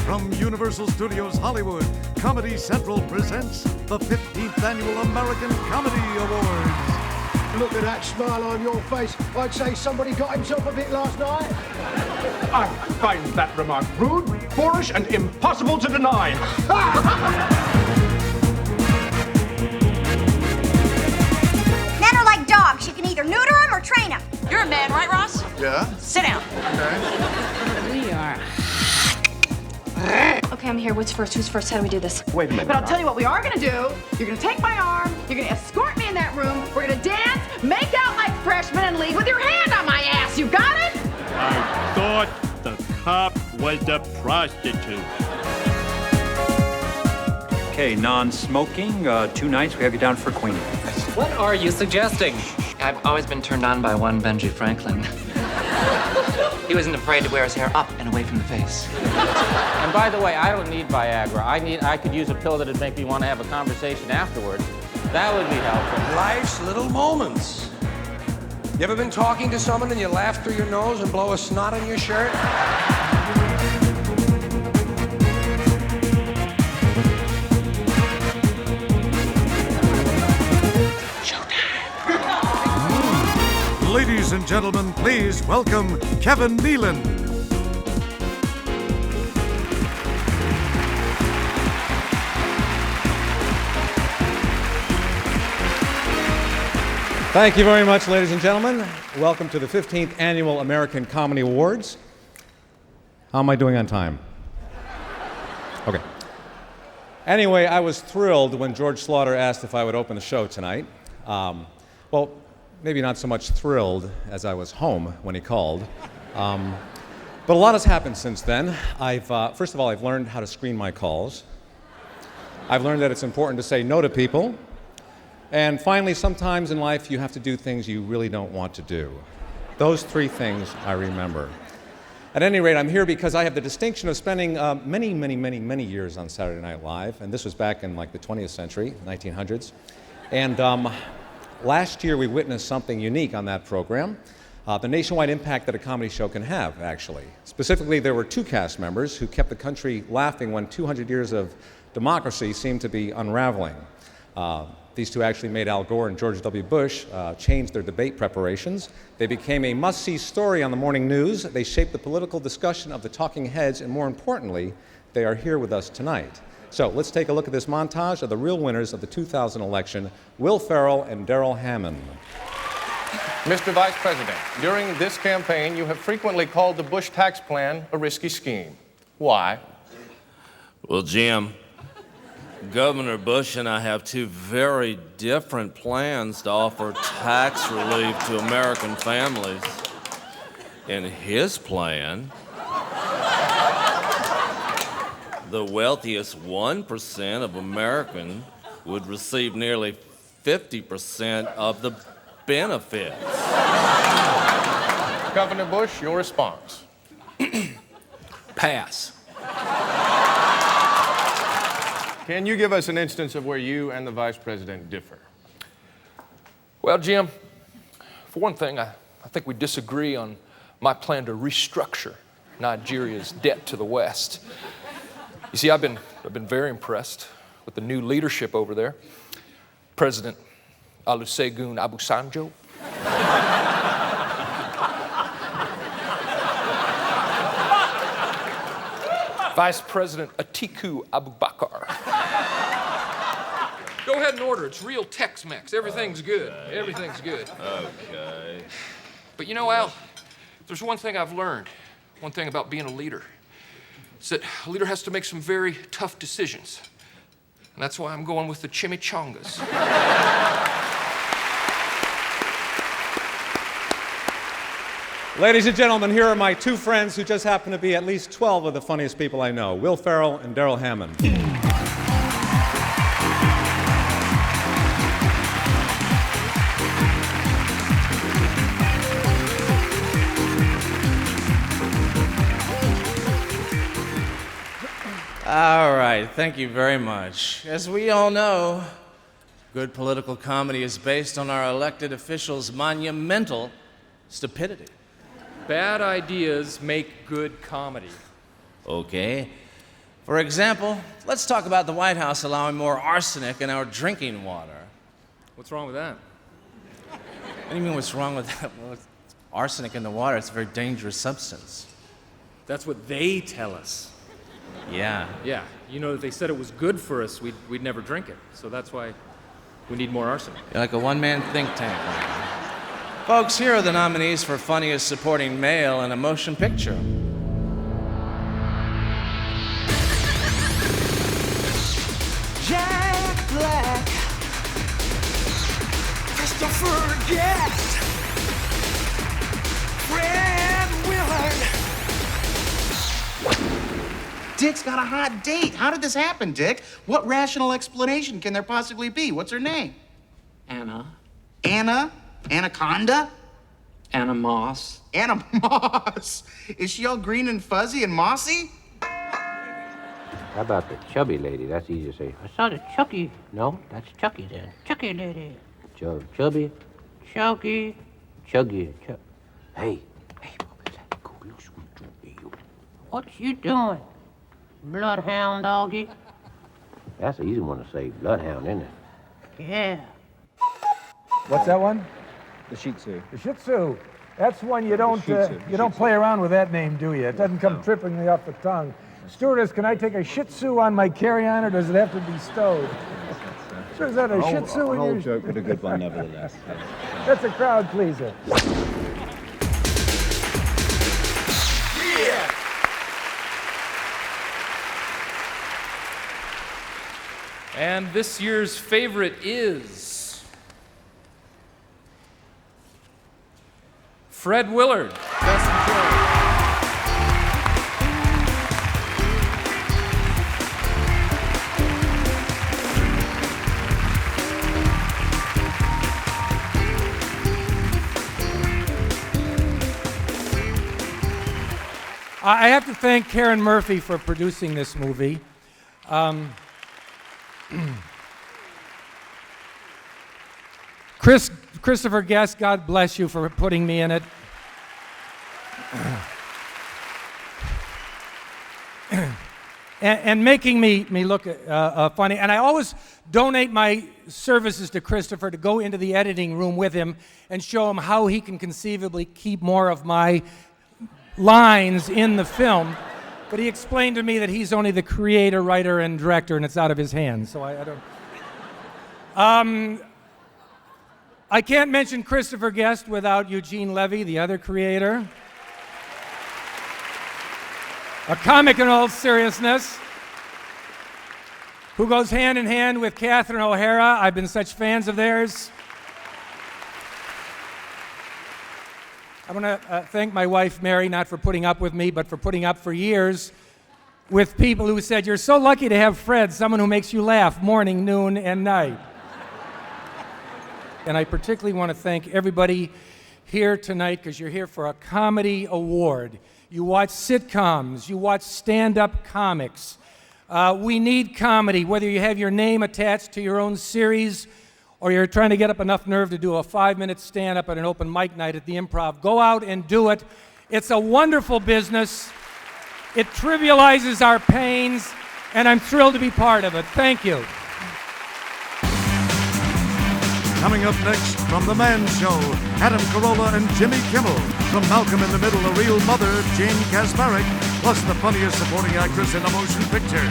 From Universal Studios Hollywood, Comedy Central presents the 15th Annual American Comedy Awards. Look at that smile on your face. I'd say somebody got himself a bit last night. I find that remark rude, boorish, and impossible to deny. Men are like dogs. You can either neuter them or train them. You're a man, right, Ross? Yeah? Sit down. Okay. We are. Okay, I'm here. What's first? Who's first? How do we do this? Wait a minute. But I'll tell you what we are gonna do. You're gonna take my arm, you're gonna escort me in that room, we're gonna dance, make out like freshmen, and leave with your hand on my ass. You got it? I thought the cop was a prostitute. Okay, non-smoking. 2 nights. We have you down for queen. What are you suggesting? I've always been turned on by one Benji Franklin. He wasn't afraid to wear his hair up and away from the face. And by the way, I don't need Viagra. I could use a pill that'd make me want to have a conversation afterwards. That would be helpful. Life's little moments. You ever been talking to someone and you laugh through your nose and blow a snot on your shirt? Ladies and gentlemen, please welcome Kevin Nealon. Thank you very much, ladies and gentlemen. Welcome to the 15th Annual American Comedy Awards. How am I doing on time? Okay. Anyway, I was thrilled when George Slaughter asked if I would open the show tonight. Well, maybe not so much thrilled as I was home when he called. But a lot has happened since then. First of all, I've learned how to screen my calls. I've learned that it's important to say no to people. And finally, sometimes in life, you have to do things you really don't want to do. Those 3 things I remember. At any rate, I'm here because I have the distinction of spending many years on Saturday Night Live. And this was back in like the 20th century, 1900s. And last year, we witnessed something unique on that program, the nationwide impact that a comedy show can have, actually. Specifically, there were 2 cast members who kept the country laughing when 200 years of democracy seemed to be unraveling. These 2 actually made Al Gore and George W. Bush change their debate preparations. They became a must-see story on the morning news. They shaped the political discussion of the talking heads, and more importantly, they are here with us tonight. So let's take a look at this montage of the real winners of the 2000 election, Will Ferrell and Darrell Hammond. Mr. Vice President, during this campaign, you have frequently called the Bush tax plan a risky scheme. Why? Well, Jim, Governor Bush and I have 2 very different plans to offer tax relief to American families. In his plan, the wealthiest 1% of Americans would receive nearly 50% of the benefits. Governor Bush, your response. Pass. Can you give us an instance of where you and the Vice President differ? Well, Jim, for one thing, I think we disagree on my plan to restructure Nigeria's debt to the West. You see, I've been very impressed with the new leadership over there. President Olusegun Obasanjo. Vice President Atiku Abubakar. Go ahead and order. It's real Tex-Mex. Everything's good. Everything's good. Okay. But you know, Al, if there's one thing I've learned, one thing about being a leader, it's that a leader has to make some very tough decisions. And that's why I'm going with the chimichangas. Ladies and gentlemen, here are my two friends who just happen to be at least 12 of the funniest people I know, Will Ferrell and Daryl Hammond. All right, thank you very much. As we all know, good political comedy is based on our elected officials' monumental stupidity. Bad ideas make good comedy. Okay. For example, let's talk about the White House allowing more arsenic in our drinking water. What's wrong with that? What do you mean, what's wrong with that? Well, it's arsenic in the water, it's a very dangerous substance. That's what they tell us. Yeah. Yeah, you know, if they said it was good for us, we'd never drink it. So that's why we need more arsenic. You're like a one-man think tank. Folks, here are the nominees for Funniest Supporting Male in a Motion Picture. Jack Black, Christopher Guest, Fred Willard. Dick's got a hot date. How did this happen, Dick? What rational explanation can there possibly be? What's her name? Anna. Anna? Anaconda? Anna Moss. Anna Moss? Is she all green and fuzzy and mossy? How about the chubby lady? That's easy to say. I saw the Chucky. No, that's Chucky then. Chucky lady. Chubby. Chucky. Chuggy. Hey. Hey, what was that? Go look sweet. What you doing? Bloodhound doggy. That's an easy one to say. Bloodhound, isn't it? Yeah. What's that one? The Shih Tzu. The Shih Tzu. That's one you don't play around with that name, do you? It doesn't come trippingly off the tongue. Stewardess, can I take a Shih Tzu on my carry-on, or does it have to be stowed? Sure, is that a Shih Tzu in your... An old joke, but a good one nevertheless. That's a crowd pleaser. Yeah! And this year's favorite is Fred Willard. I have to thank Karen Murphy for producing this movie. Christopher Guest, God bless you for putting me in it. and making me look funny. And I always donate my services to Christopher to go into the editing room with him and show him how he can conceivably keep more of my lines in the film. But he explained to me that he's only the creator, writer, and director, and it's out of his hands. So I don't... I can't mention Christopher Guest without Eugene Levy, the other creator. A comic in all seriousness, who goes hand in hand with Catherine O'Hara. I've been such fans of theirs. I want to thank my wife, Mary, not for putting up with me, but for putting up for years with people who said, "You're so lucky to have Fred, someone who makes you laugh morning, noon, and night." And I particularly want to thank everybody here tonight, because you're here for a comedy award. You watch sitcoms, you watch stand-up comics. We need comedy, whether you have your name attached to your own series or you're trying to get up enough nerve to do a 5-minute stand-up at an open mic night at the Improv. Go out and do it. It's a wonderful business. It trivializes our pains, and I'm thrilled to be part of it. Thank you. Coming up next, from The Man Show, Adam Carolla and Jimmy Kimmel. From Malcolm in the Middle, a real mother, Jane Kasparek, plus the funniest supporting actress in a motion picture.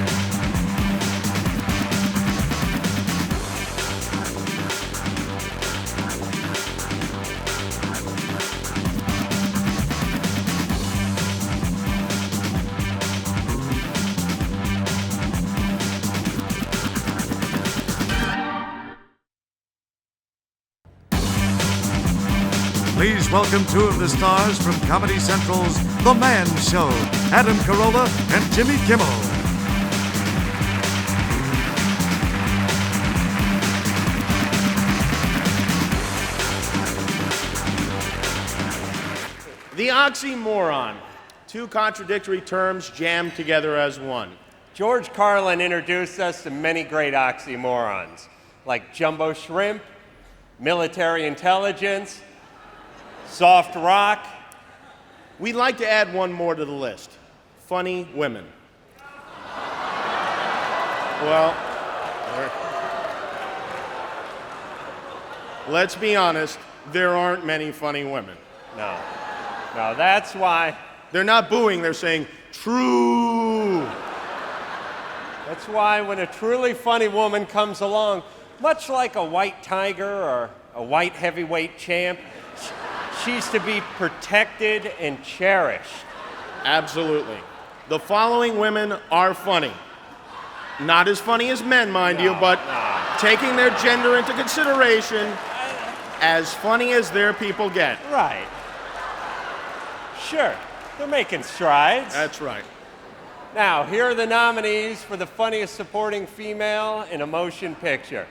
Please welcome two of the stars from Comedy Central's The Man Show, Adam Carolla and Jimmy Kimmel. The oxymoron. Two contradictory terms jammed together as one. George Carlin introduced us to many great oxymorons, like jumbo shrimp, military intelligence, soft rock. We'd like to add one more to the list. Funny women. Well, let's be honest, there aren't many funny women. No, that's why. They're not booing, they're saying, true. That's why when a truly funny woman comes along, much like a white tiger or a white heavyweight champ, she's to be protected and cherished. Absolutely. The following women are funny. Not as funny as men, mind you, but taking their gender into consideration, as funny as their people get. Right. Sure, they're making strides. That's right. Now, here are the nominees for the funniest supporting female in a motion picture.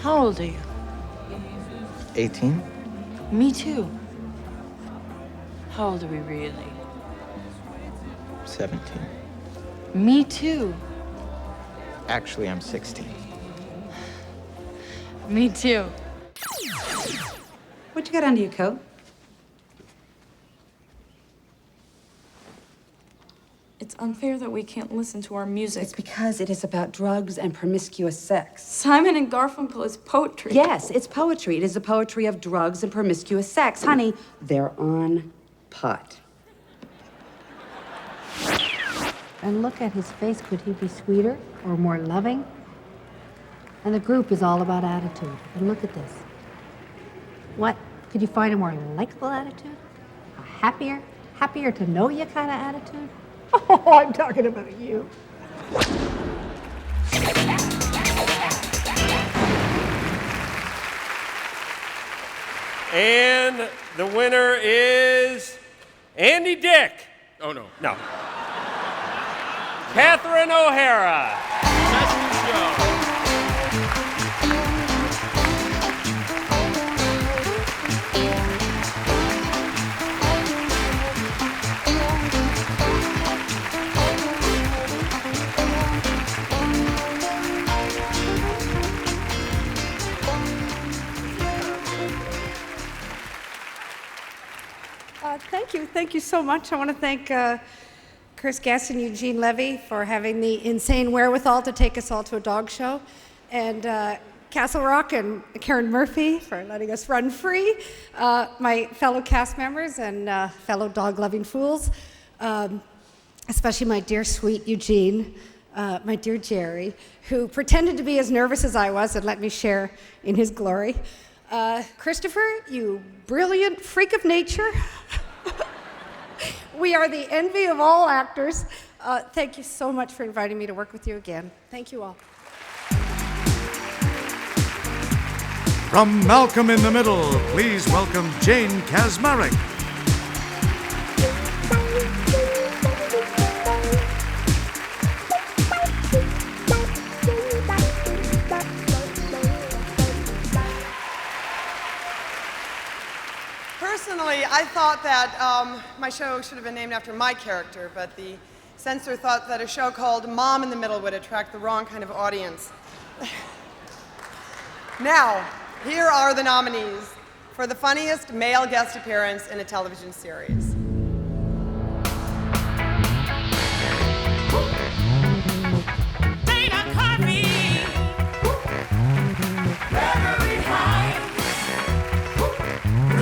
How old are you? 18? Me too. How old are we really? 17. Me too. Actually, I'm 16. Me too. What you got under your coat? It's unfair that we can't listen to our music. It's because it is about drugs and promiscuous sex. Simon and Garfunkel is poetry. Yes, it's poetry. It is the poetry of drugs and promiscuous sex. Honey, they're on pot. And look at his face. Could he be sweeter or more loving? And the group is all about attitude. And look at this. What? Could you find a more likable attitude? A happier to know you kind of attitude? Oh, I'm talking about you. And the winner is Andy Dick. Oh, no. No. Catherine O'Hara. Thank you so much. I want to thank Chris Guest and Eugene Levy for having the insane wherewithal to take us all to a dog show, and Castle Rock and Karen Murphy for letting us run free, my fellow cast members and fellow dog-loving fools, especially my dear sweet Eugene, my dear Jerry, who pretended to be as nervous as I was and let me share in his glory. Christopher, you brilliant freak of nature. We are the envy of all actors. Thank you so much for inviting me to work with you again. Thank you all. From Malcolm in the Middle, please welcome Jane Kaczmarek. Personally, I thought that my show should have been named after my character, but the censor thought that a show called Mom in the Middle would attract the wrong kind of audience. Now, here are the nominees for the funniest male guest appearance in a television series.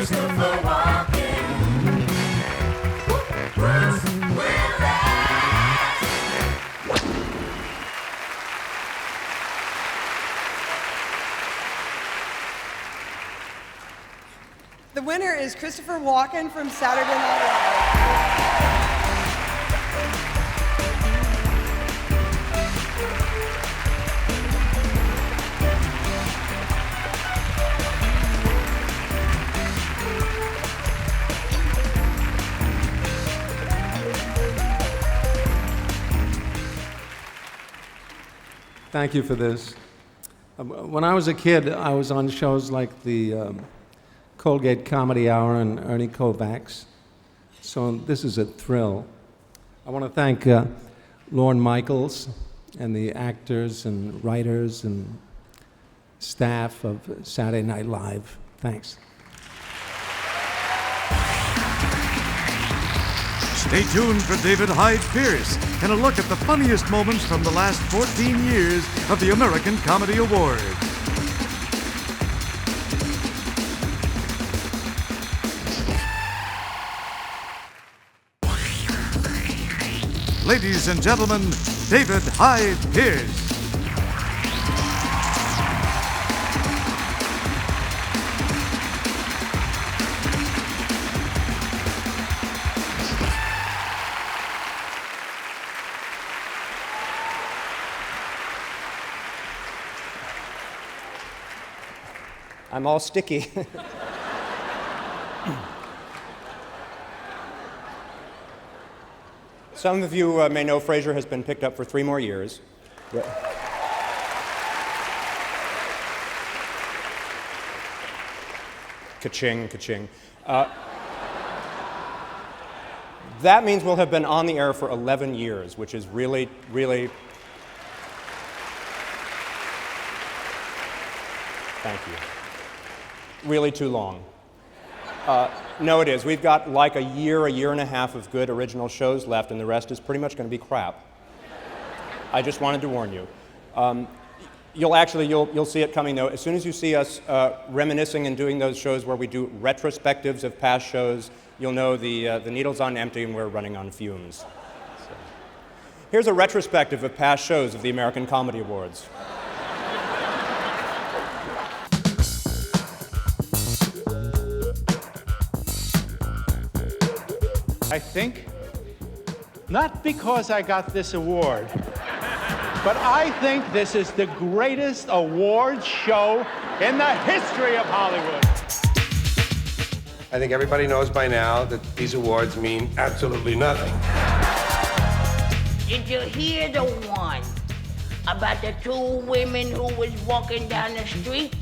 Christopher Walken, Bruce Willis. The winner is Christopher Walken from Saturday Night Live. Thank you for this. When I was a kid, I was on shows like the Colgate Comedy Hour and Ernie Kovacs. So this is a thrill. I want to thank Lorne Michaels and the actors and writers and staff of Saturday Night Live. Thanks. Stay tuned for David Hyde Pierce and a look at the funniest moments from the last 14 years of the American Comedy Awards. Ladies and gentlemen, David Hyde Pierce. I'm all sticky. Some of you may know Frasier has been picked up for 3 more years. Ka-ching, ka-ching. That means we'll have been on the air for 11 years, which is really, really... Thank you. Really too long. No, it is. We've got like a year and a half of good original shows left, and the rest is pretty much going to be crap. I just wanted to warn you. You'll see it coming, though. As soon as you see us reminiscing and doing those shows where we do retrospectives of past shows, you'll know the needle's on empty and we're running on fumes. So. Here's a retrospective of past shows of the American Comedy Awards. I think, not because I got this award, but I think this is the greatest awards show in the history of Hollywood. I think everybody knows by now that these awards mean absolutely nothing. Did you hear the one about the 2 women who was walking down the street?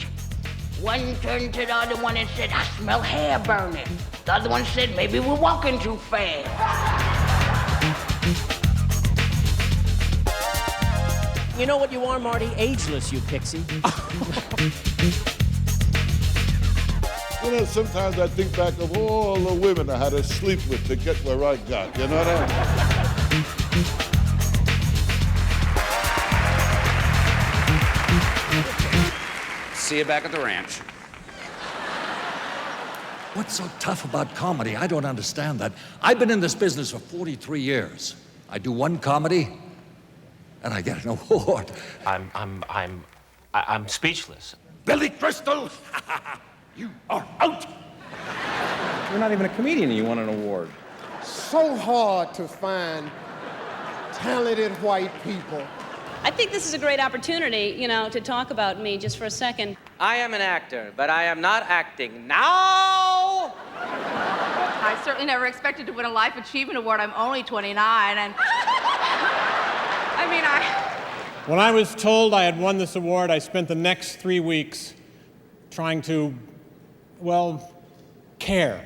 One turned to the other one and said, "I smell hair burning." The other one said, "Maybe we're walking too fast." You know what you are, Marty? Ageless, you pixie. You know, sometimes I think back of all the women I had to sleep with to get where I got. You know what I mean? See you back at the ranch. What's so tough about comedy? I don't understand that. I've been in this business for 43 years. I do one comedy, and I get an award. I'm speechless. Billy Crystal, you are out. You're not even a comedian and you won an award. So hard to find talented white people. I think this is a great opportunity, you know, to talk about me just for a second. I am an actor, but I am not acting now. I certainly never expected to win a Life Achievement Award. I'm only 29, and When I was told I had won this award, I spent the next 3 weeks trying to, well, care.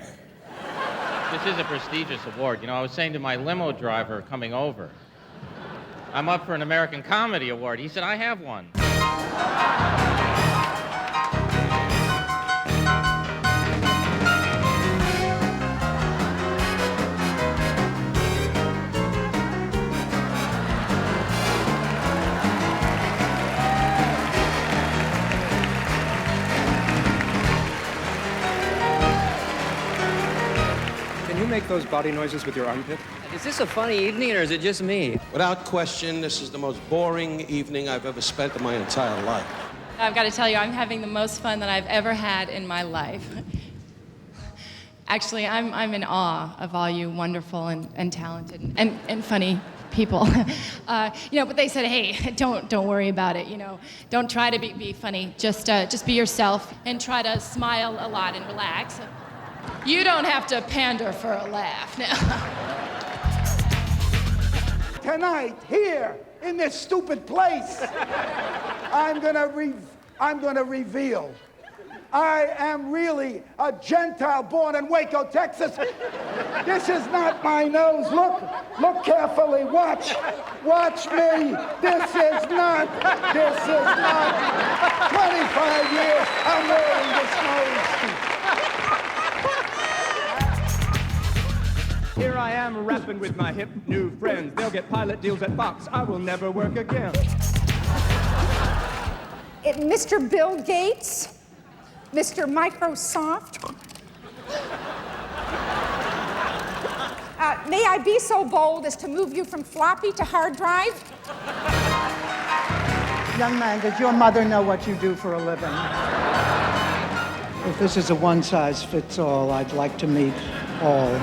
This is a prestigious award. You know, I was saying to my limo driver coming over, I'm up for an American Comedy Award. He said, I have one. Can you make those body noises with your armpit? Is this a funny evening, or is it just me? Without question, this is the most boring evening I've ever spent in my entire life. I've got to tell you, I'm having the most fun that I've ever had in my life. Actually, I'm in awe of all you wonderful and talented and funny people. But they said, hey, don't worry about it. Don't try to be funny. Just be yourself and try to smile a lot and relax. You don't have to pander for a laugh. Tonight, here in this stupid place, I'm gonna reveal. I am really a Gentile born in Waco, Texas. This is not my nose. Look carefully. Watch me. This is not. 25 years I'm wearing this nose. Here I am rapping with my hip new friends. They'll get pilot deals at Fox. I will never work again. Mr. Bill Gates, Mr. Microsoft. May I be so bold as to move you from floppy to hard drive? Young man, does your mother know what you do for a living? If this is a one-size-fits-all, I'd like to meet all.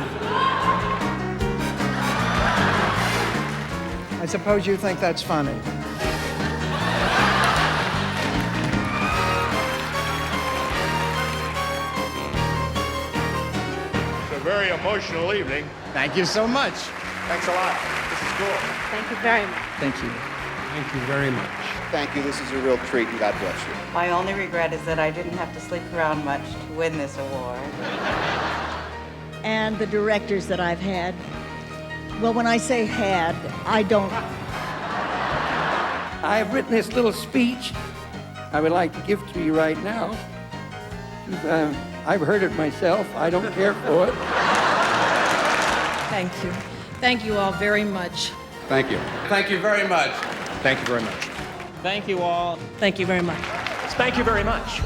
I suppose you think that's funny. Very emotional evening. Thank you so much. Thanks a lot. This is cool. Thank you very much. Thank you. Thank you very much. Thank you. This is a real treat, and God bless you. My only regret is that I didn't have to sleep around much to win this award. And the directors that I've had. Well, when I say had, I don't. I have written this little speech I would like to give to you right now. I've heard it myself. I don't care for it. Thank you. Thank you all very much. Thank you. Thank you very much. Thank you very much. Thank you all. Thank you very much. Thank you very much.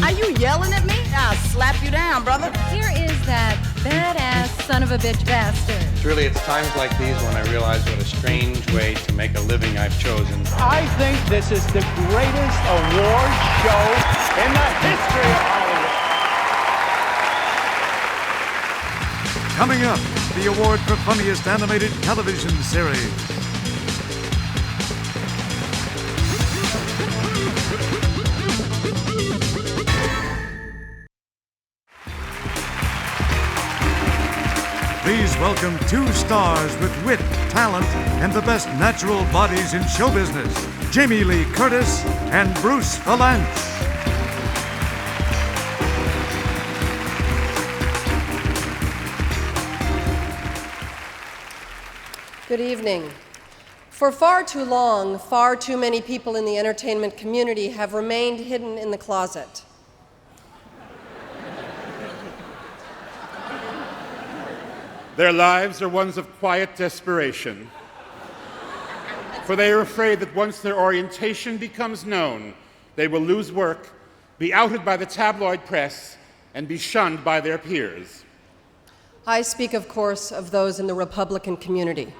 Are you yelling at me? I'll slap you down, brother. Here is that badass son of a bitch bastard. Truly, it's times like these when I realize what a strange way to make a living I've chosen. I think this is the greatest award show in the history of Hollywood. Coming up, the award for funniest animated television series. Please welcome two stars with wit, talent, and the best natural bodies in show business, Jamie Lee Curtis and Bruce Valanche. Good evening. For far too long, far too many people in the entertainment community have remained hidden in the closet. Their lives are ones of quiet desperation, for they are afraid that once their orientation becomes known, they will lose work, be outed by the tabloid press, and be shunned by their peers. I speak, of course, of those in the Republican community.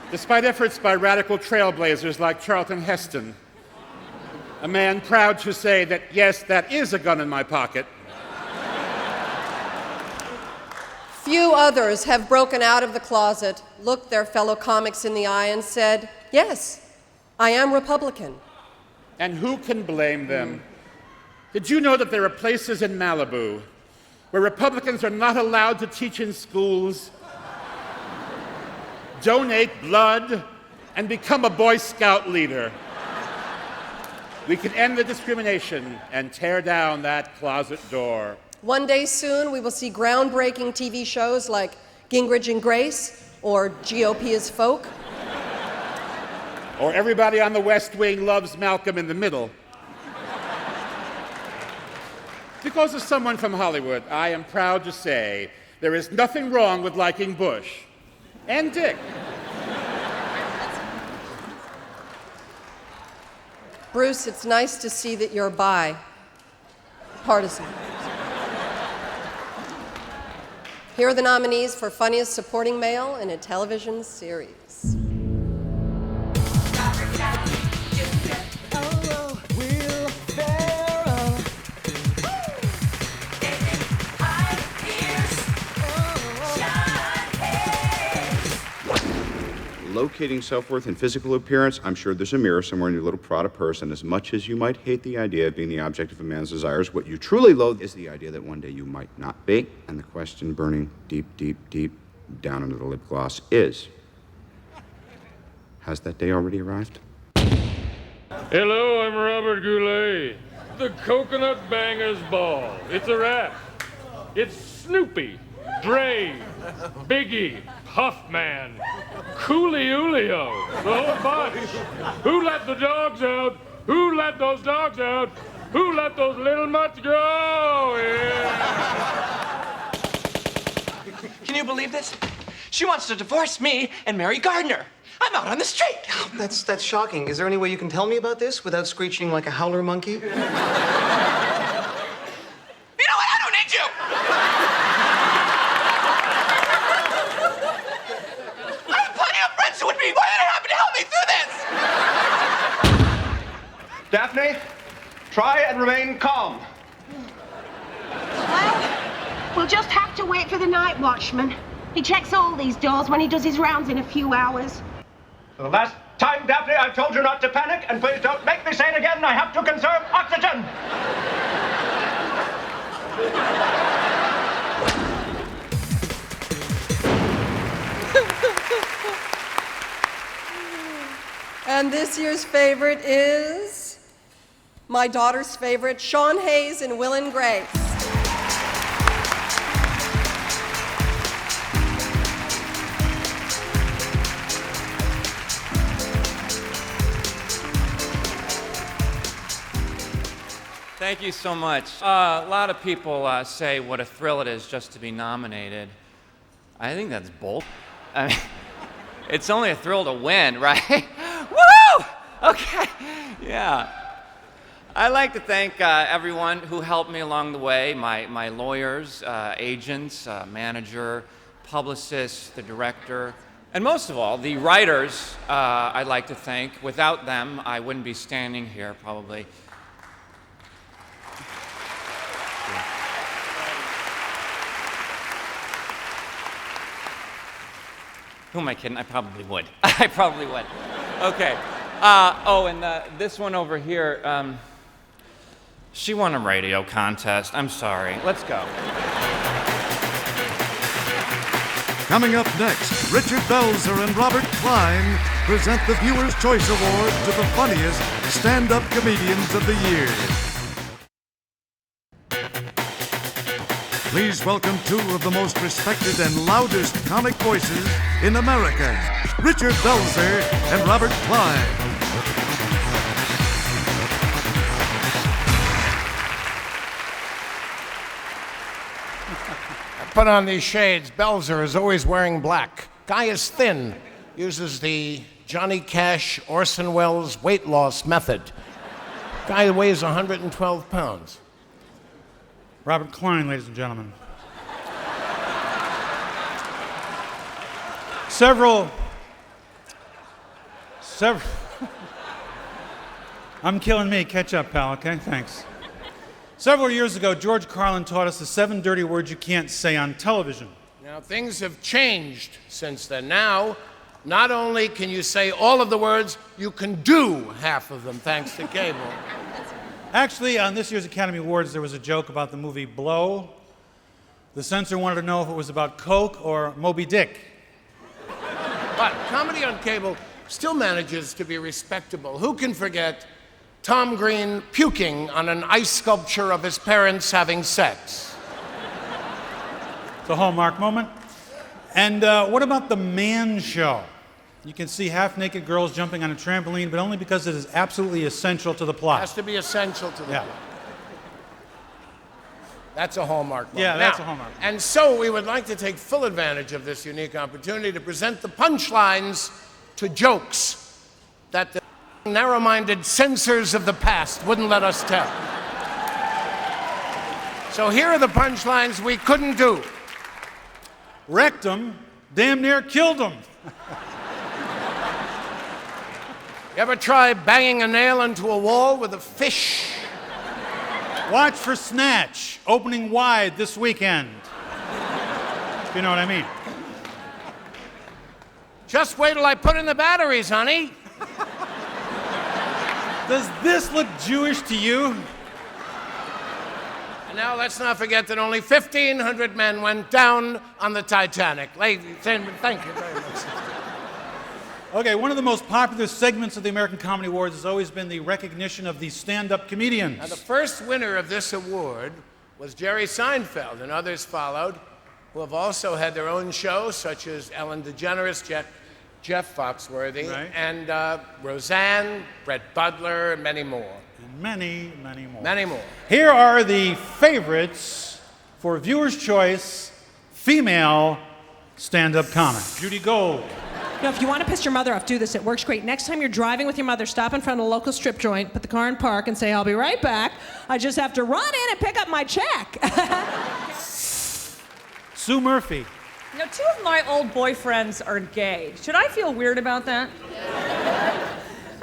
Despite efforts by radical trailblazers like Charlton Heston, a man proud to say that, yes, that is a gun in my pocket, Few others have broken out of the closet, looked their fellow comics in the eye, and said, yes, I am Republican. and who can blame them? Did you know that there are places in Malibu where Republicans are not allowed to teach in schools, donate blood, and become a Boy Scout leader? We can end the discrimination and tear down that closet door. One day soon, we will see groundbreaking TV shows like Gingrich and Grace or GOP is Folk. Or everybody on the West Wing loves Malcolm in the Middle. Because as someone from Hollywood, I am proud to say there is nothing wrong with liking Bush and Dick. Bruce, it's nice to see that you're bipartisan. Here are the nominees for Funniest Supporting Male in a Television Series. locating self-worth in physical appearance, I'm sure there's a mirror somewhere in your little Prada purse, and as much as you might hate the idea of being the object of a man's desires, what you truly loathe is the idea that one day you might not be. And the question burning deep, deep, deep down under the lip gloss is, has that day already arrived? Hello, I'm Robert Goulet. The Coconut Bangers Ball. It's a wrap. It's Snoopy, Dre, Biggie, Puffman, Coolio, the whole bunch. Who let the dogs out? Who let those dogs out? Who let those little mutts go? Yeah. Can you believe this? She wants to divorce me and marry Gardner. I'm out on the street. Oh, that's shocking. Is there any way you can tell me about this without screeching like a howler monkey? You know what? I don't need you. I have plenty of friends who would be more than happy to help me through this. Daphne, try and remain calm. Well, we'll just have to wait for the night watchman. He checks all these doors when he does his rounds in a few hours. For the last time, Daphne, I've told you not to panic, and please don't make me say it again. I have to conserve oxygen. And this year's favorite is my daughter's favorite, Sean Hayes in Will and Grace. Thank you so much. A lot of people say what a thrill it is just to be nominated. I think that's bull. I mean, it's only a thrill to win, right? Woo! Okay, yeah. I'd like to thank everyone who helped me along the way, my lawyers, agents, manager, publicists, the director, and most of all, the writers I'd like to thank. Without them, I wouldn't be standing here probably. Who am I kidding? I probably would. I probably would. Okay. This one over here, she won a radio contest. I'm sorry. Let's go. Coming up next, Richard Belzer and Robert Klein present the Viewer's Choice Award to the funniest stand-up comedians of the year. Please welcome two of the most respected and loudest comic voices in America, Richard Belzer and Robert Klein. Put on these shades. Belzer is always wearing black. Guy is thin. Uses the Johnny Cash, Orson Welles weight loss method. Guy weighs 112 pounds. Robert Klein, ladies and gentlemen. Several. I'm killing me. Catch up, pal, okay? Thanks. Several years ago, George Carlin taught us the 7 dirty words you can't say on television. Now, things have changed since then. Now, not only can you say all of the words, you can do half of them, thanks to cable. Actually, on this year's Academy Awards, there was a joke about the movie Blow. The censor wanted to know if it was about Coke or Moby Dick. But comedy on cable still manages to be respectable. Who can forget Tom Green puking on an ice sculpture of his parents having sex? It's a hallmark moment. And what about The Man Show? You can see half-naked girls jumping on a trampoline, but only because it is absolutely essential to the plot. Has to be essential to the plot. That's a hallmark moment. Yeah, that's a hallmark. And so we would like to take full advantage of this unique opportunity to present the punchlines to jokes that the narrow-minded censors of the past wouldn't let us tell. So here are the punchlines we couldn't do. Wrecked him, damn near killed him. You ever try banging a nail into a wall with a fish? Watch for Snatch, opening wide this weekend. If you know what I mean. Just wait till I put in the batteries, honey. Does this look Jewish to you? And now let's not forget that only 1,500 men went down on the Titanic. Ladies and gentlemen, thank you very much. Okay, one of the most popular segments of the American Comedy Awards has always been the recognition of the stand-up comedians. Now, the first winner of this award was Jerry Seinfeld, and others followed, who have also had their own shows, such as Ellen DeGeneres, Jeff Foxworthy, Right. and Roseanne, Brett Butler, and many more. And many, many more. Many more. Here are the favorites for Viewer's Choice female stand-up comic. Judy Gold. You know, if you want to piss your mother off, do this. It works great. Next time you're driving with your mother, stop in front of a local strip joint, put the car in park, and say, I'll be right back. I just have to run in and pick up my check. Sue Murphy. You know, 2 of my old boyfriends are gay. Should I feel weird about that?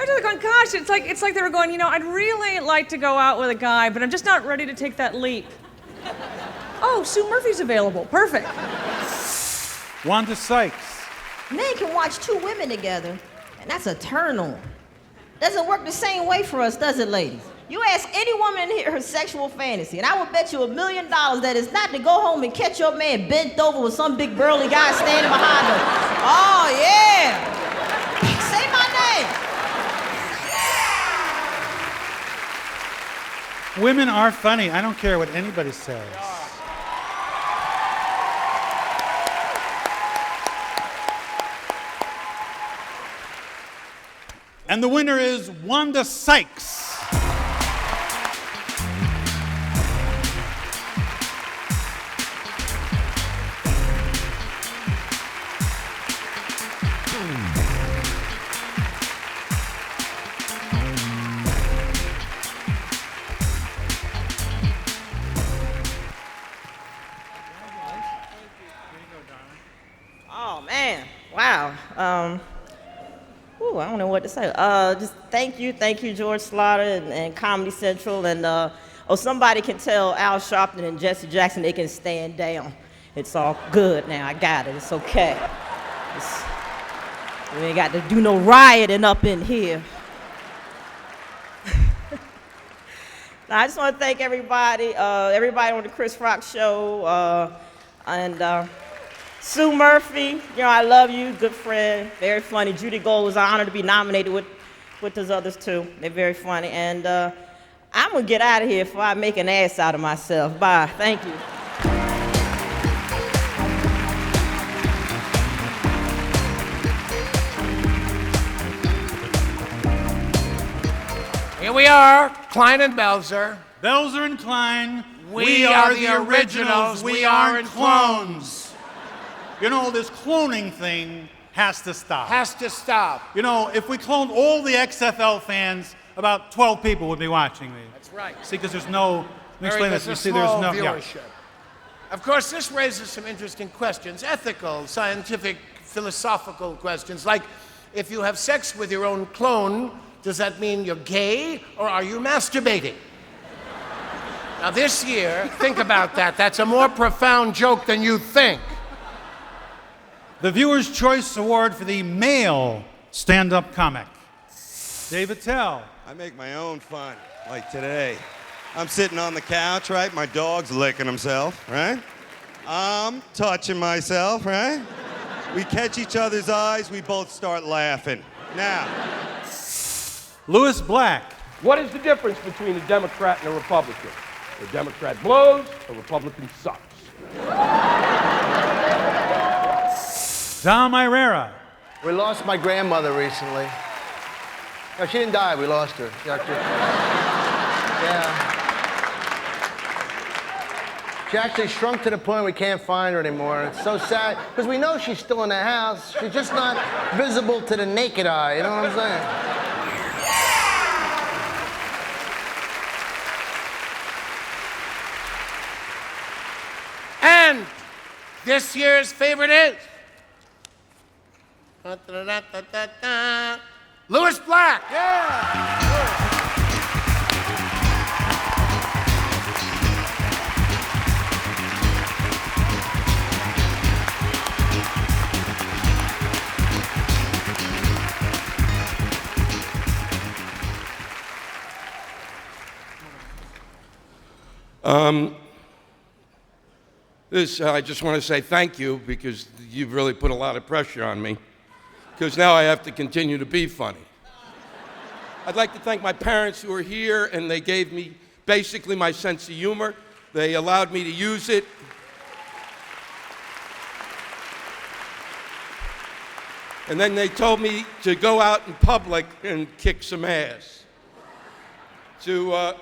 I'm just going, gosh, it's like they were going, you know, I'd really like to go out with a guy, but I'm just not ready to take that leap. Oh, Sue Murphy's available. Perfect. Wanda Sykes. Men can watch 2 women together, and that's a turn on. Doesn't work the same way for us, does it, ladies? You ask any woman in here her sexual fantasy, and I will bet you $1 million that it's not to go home and catch your man bent over with some big burly guy standing behind her. Oh, yeah. Say my name. Women are funny. I don't care what anybody says. And the winner is Wanda Sykes. Oh, man. Wow. I don't know what to say. Just thank you, George Slaughter and Comedy Central. And somebody can tell Al Sharpton and Jesse Jackson they can stand down. It's all good now. I got it. It's okay. We ain't got to do no rioting up in here. Now, I just want to thank everybody on the Chris Rock show, and Sue Murphy, you know, I love you, good friend, very funny. Judy Gold, was an honor to be nominated with those others too. They're very funny. And I'm gonna get out of here before I make an ass out of myself. Bye, thank you. Here we are, Klein and Belzer. Belzer and Klein. We are the originals. We aren't clones. You know, this cloning thing has to stop. Has to stop. You know, if we cloned all the XFL fans, about 12 people would be watching me. That's right. See, because there's no, let me explain this. You see, there's no viewership. Yeah. Of course, this raises some interesting questions, ethical, scientific, philosophical questions, like if you have sex with your own clone, does that mean you're gay or are you masturbating? Now this year, think about that. That's a more profound joke than you think. The Viewer's Choice Award for the male stand-up comic. Dave Attell. I make my own fun, like today. I'm sitting on the couch, right? My dog's licking himself, right? I'm touching myself, right? We catch each other's eyes, we both start laughing. Now. Louis Black. What is the difference between a Democrat and a Republican? A Democrat blows, a Republican sucks. Tom Irera. We lost my grandmother recently. No, she didn't die, we lost her. Yeah. She actually shrunk to the point we can't find her anymore. It's so sad, because we know she's still in the house. She's just not visible to the naked eye, you know what I'm saying? And this year's favorite is Louis Black. Yeah. I just want to say thank you because you've really put a lot of pressure on me because now I have to continue to be funny. I'd like to thank my parents who are here, and they gave me basically my sense of humor. They allowed me to use it. And then they told me to go out in public and kick some ass. Then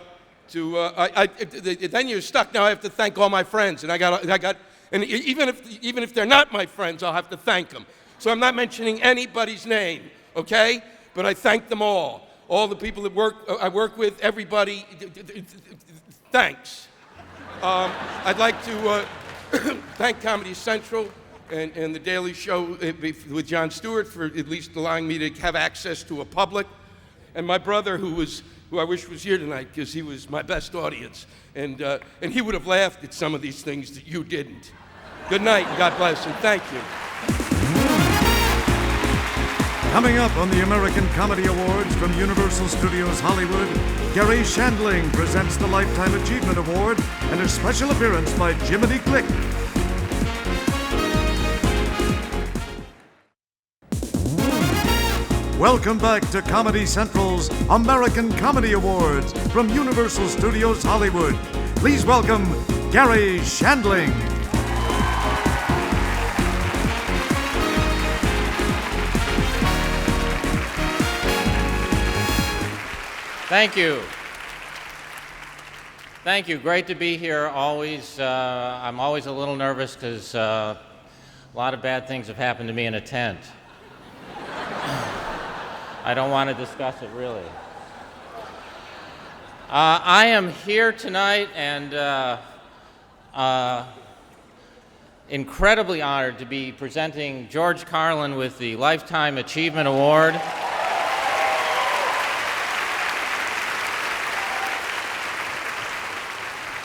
you're stuck. Now I have to thank all my friends, and and even if they're not my friends, I'll have to thank them. So I'm not mentioning anybody's name, okay? But I thank them all the people that I work with, everybody. Thanks. I'd like to thank Comedy Central and The Daily Show with Jon Stewart for at least allowing me to have access to a public, and my brother who I wish was here tonight because he was my best audience, and he would have laughed at some of these things that you didn't. Good night, and God bless, and thank you. Coming up on the American Comedy Awards from Universal Studios Hollywood, Gary Shandling presents the Lifetime Achievement Award and a special appearance by Jiminy Glick. Welcome back to Comedy Central's American Comedy Awards from Universal Studios Hollywood. Please welcome Gary Shandling. Thank you. Thank you. Great to be here. Always, I'm always a little nervous because a lot of bad things have happened to me in a tent. I don't want to discuss it, really. I am here tonight and incredibly honored to be presenting George Carlin with the Lifetime Achievement Award.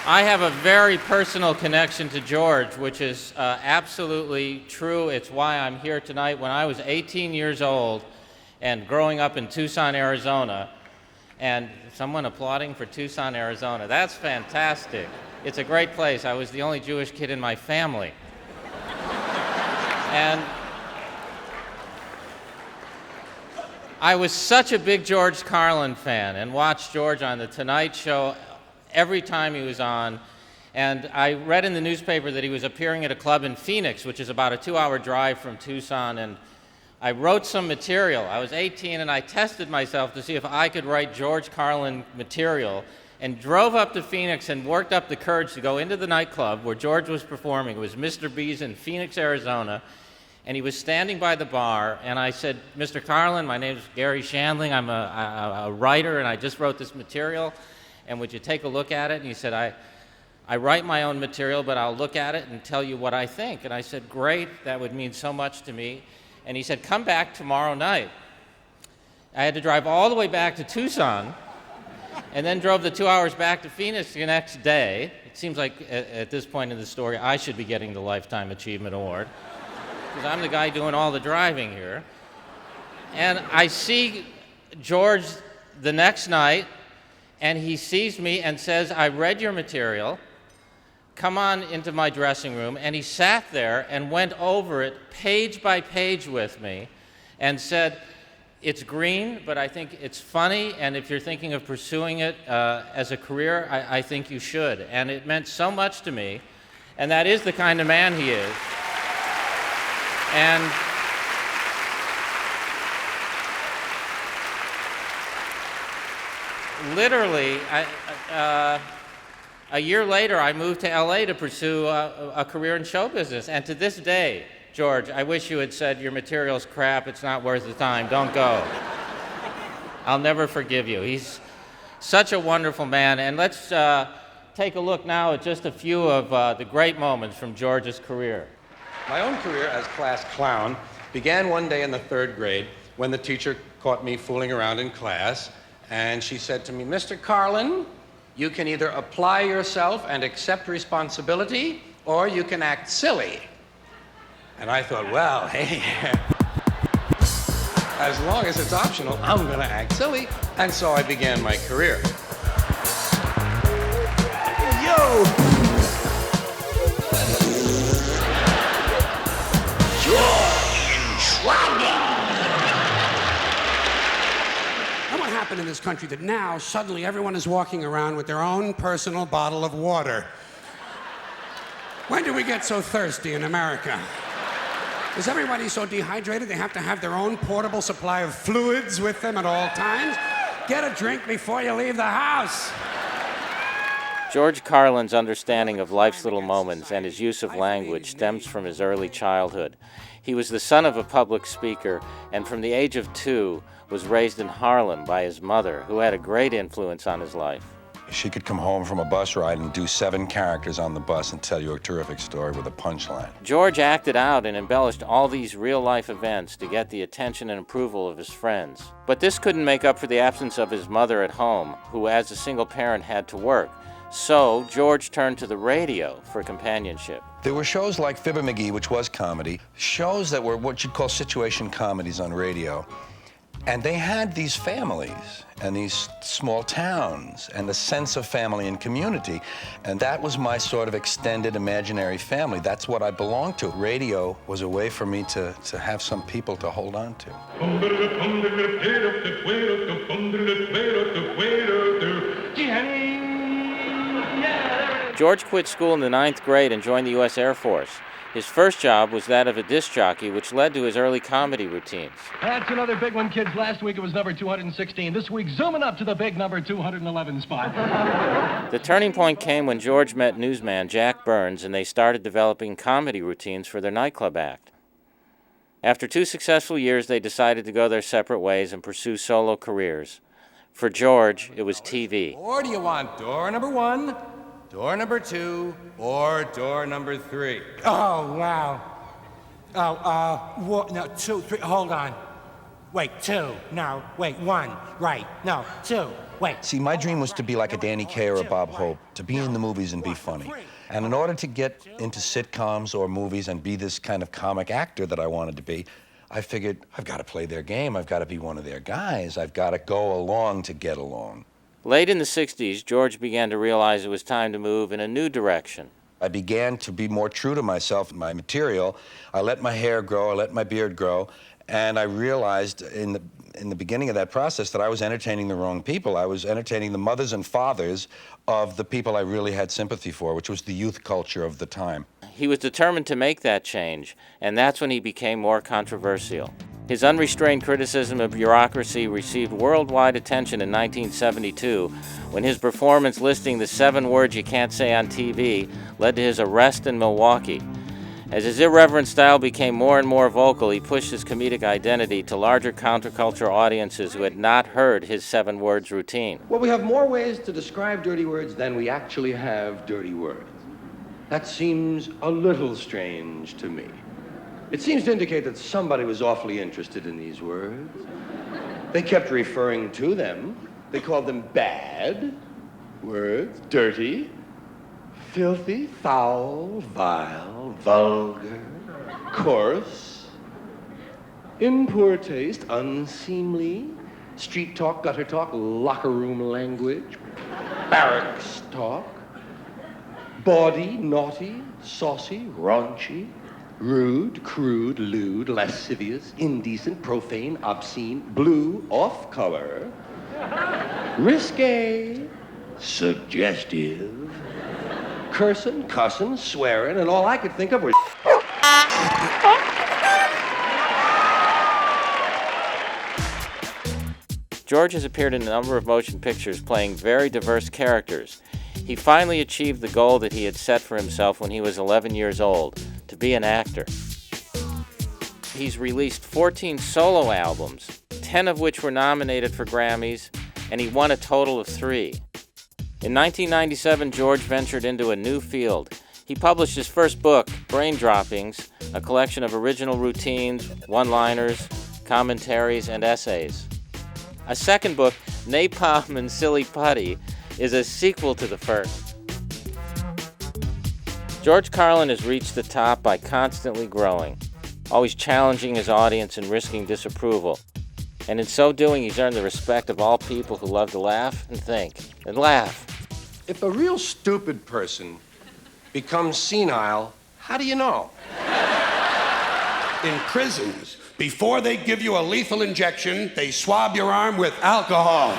I have a very personal connection to George, which is absolutely true. It's why I'm here tonight. When I was 18 years old and growing up in Tucson, Arizona, and someone applauding for Tucson, Arizona, that's fantastic. It's a great place. I was the only Jewish kid in my family. And I was such a big George Carlin fan and watched George on The Tonight Show every time he was on, and I read in the newspaper that he was appearing at a club in Phoenix, which is about a 2-hour drive from Tucson, and I wrote some material. I was 18 and I tested myself to see if I could write George Carlin material, and drove up to Phoenix and worked up the courage to go into the nightclub where George was performing. It was Mr. B's in Phoenix, Arizona, and he was standing by the bar, and I said, Mr. Carlin, my name's Gary Shandling, I'm a writer, and I just wrote this material, and would you take a look at it? And he said, I write my own material, but I'll look at it and tell you what I think. And I said, great, that would mean so much to me. And he said, come back tomorrow night. I had to drive all the way back to Tucson, and then drove the 2 hours back to Phoenix the next day. It seems like at this point in the story, I should be getting the Lifetime Achievement Award, because I'm the guy doing all the driving here. And I see George the next night, and he sees me and says, I read your material, come on into my dressing room. And he sat there and went over it page by page with me and said, it's green, but I think it's funny, and if you're thinking of pursuing it as a career, I think you should. And it meant so much to me, and that is the kind of man he is. And literally, a year later, I moved to LA to pursue a career in show business. And to this day, George, I wish you had said, your material's crap, it's not worth the time, don't go. I'll never forgive you. He's such a wonderful man. And let's take a look now at just a few of the great moments from George's career. My own career as class clown began one day in the 3rd grade when the teacher caught me fooling around in class. And she said to me, Mr. Carlin, you can either apply yourself and accept responsibility, or you can act silly. And I thought, well, hey, as long as it's optional, I'm going to act silly. And so I began my career. Yo! What happened in this country that now suddenly everyone is walking around with their own personal bottle of water? When did we get so thirsty in America? Is everybody so dehydrated they have to have their own portable supply of fluids with them at all times? Get a drink before you leave the house. George Carlin's understanding of life's little moments and his use of language stems from his early childhood. He was the son of a public speaker, and from the age of 2, was raised in Harlem by his mother, who had a great influence on his life. She could come home from a bus ride and do 7 characters on the bus and tell you a terrific story with a punchline. George acted out and embellished all these real-life events to get the attention and approval of his friends. But this couldn't make up for the absence of his mother at home, who as a single parent had to work. So George turned to the radio for companionship. There were shows like Fibber McGee, which was comedy, shows that were what you'd call situation comedies on radio. And they had these families and these small towns and the sense of family and community. And that was my sort of extended imaginary family. That's what I belonged to. Radio was a way for me to have some people to hold on to. George quit school in the 9th grade and joined the U.S. Air Force. His first job was that of a disc jockey, which led to his early comedy routines. That's another big one, kids. Last week it was number 216. This week, zooming up to the big number 211 spot. The turning point came when George met newsman Jack Burns, and they started developing comedy routines for their nightclub act. After 2 successful years, they decided to go their separate ways and pursue solo careers. For George, it was TV. Or do you want door number 1, door number 2, or door number 3? Oh, wow. No, 2, 3, hold on. Wait, 2, no, wait, 1, right, no, 2, wait. See, my dream was to be like a Danny Kaye or a Bob Hope, to be in the movies and be funny. And in order to get into sitcoms or movies and be this kind of comic actor that I wanted to be, I figured, I've got to play their game, I've got to be one of their guys, I've got to go along to get along. Late in the 60s, George began to realize it was time to move in a new direction. I began to be more true to myself and my material. I let my hair grow, I let my beard grow, and I realized in the beginning of that process that I was entertaining the wrong people. I was entertaining the mothers and fathers of the people I really had sympathy for, which was the youth culture of the time. He was determined to make that change, and that's when he became more controversial. His unrestrained criticism of bureaucracy received worldwide attention in 1972 when his performance listing the 7 words you can't say on TV led to his arrest in Milwaukee. As his irreverent style became more and more vocal, he pushed his comedic identity to larger counterculture audiences who had not heard his 7 words routine. Well, we have more ways to describe dirty words than we actually have dirty words. That seems a little strange to me. It seems to indicate that somebody was awfully interested in these words. They kept referring to them. They called them bad words, dirty, filthy, foul, vile, vulgar, coarse, in poor taste, unseemly, street talk, gutter talk, locker room language, barracks talk, bawdy, naughty, saucy, raunchy, rude, crude, lewd, lascivious, indecent, profane, obscene, blue, off-color, risque, suggestive, cursing, cussing, swearing, and all I could think of was George has appeared in a number of motion pictures playing very diverse characters. He finally achieved the goal that he had set for himself when he was 11 years old, to be an actor. He's released 14 solo albums, 10 of which were nominated for Grammys, and he won a total of 3. In 1997, George ventured into a new field. He published his first book, Brain Droppings, a collection of original routines, one-liners, commentaries, and essays. A second book, Napalm and Silly Putty, is a sequel to the first. George Carlin has reached the top by constantly growing, always challenging his audience and risking disapproval. And in so doing, he's earned the respect of all people who love to laugh and think and laugh. If a real stupid person becomes senile, how do you know? In prisons, before they give you a lethal injection, they swab your arm with alcohol.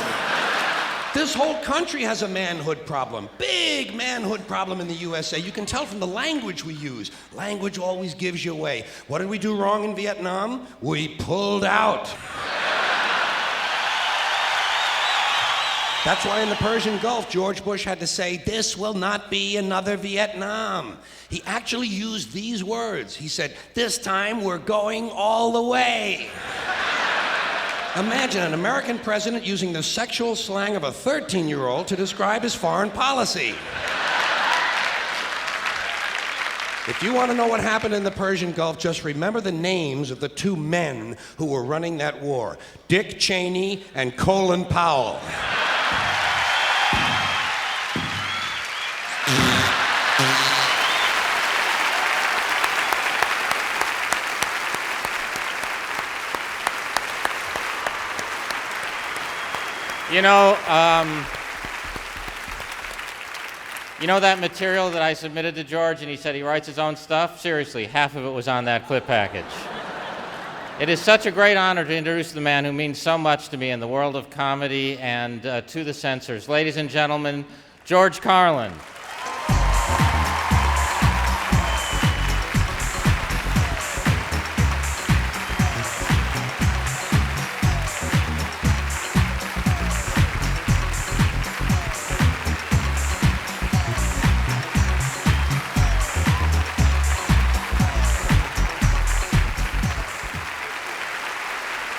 This whole country has a manhood problem. Big manhood problem in the USA. You can tell from the language we use. Language always gives you away. What did we do wrong in Vietnam? We pulled out. That's why in the Persian Gulf, George Bush had to say, "This will not be another Vietnam." He actually used these words. He said, "This time we're going all the way." Imagine an American president using the sexual slang of a 13-year-old to describe his foreign policy. If you want to know what happened in the Persian Gulf, just remember the names of the two men who were running that war, Dick Cheney and Colin Powell. You know that material that I submitted to George and he said he writes his own stuff? Seriously, half of it was on that clip package. It is such a great honor to introduce the man who means so much to me in the world of comedy and to the censors. Ladies and gentlemen, George Carlin.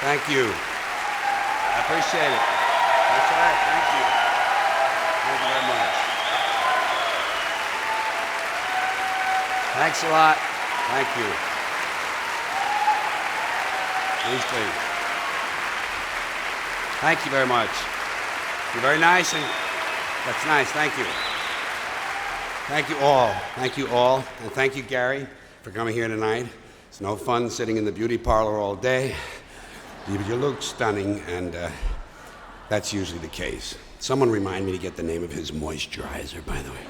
Thank you. I appreciate it. That's all right. Thank you. Thank you very much. Thanks a lot. Thank you. Please, please. Thank you very much. You're very nice, and that's nice. Thank you. Thank you all. Thank you all. And thank you, Gary, for coming here tonight. It's no fun sitting in the beauty parlor all day. You look stunning, and that's usually the case. Someone remind me to get the name of his moisturizer, by the way.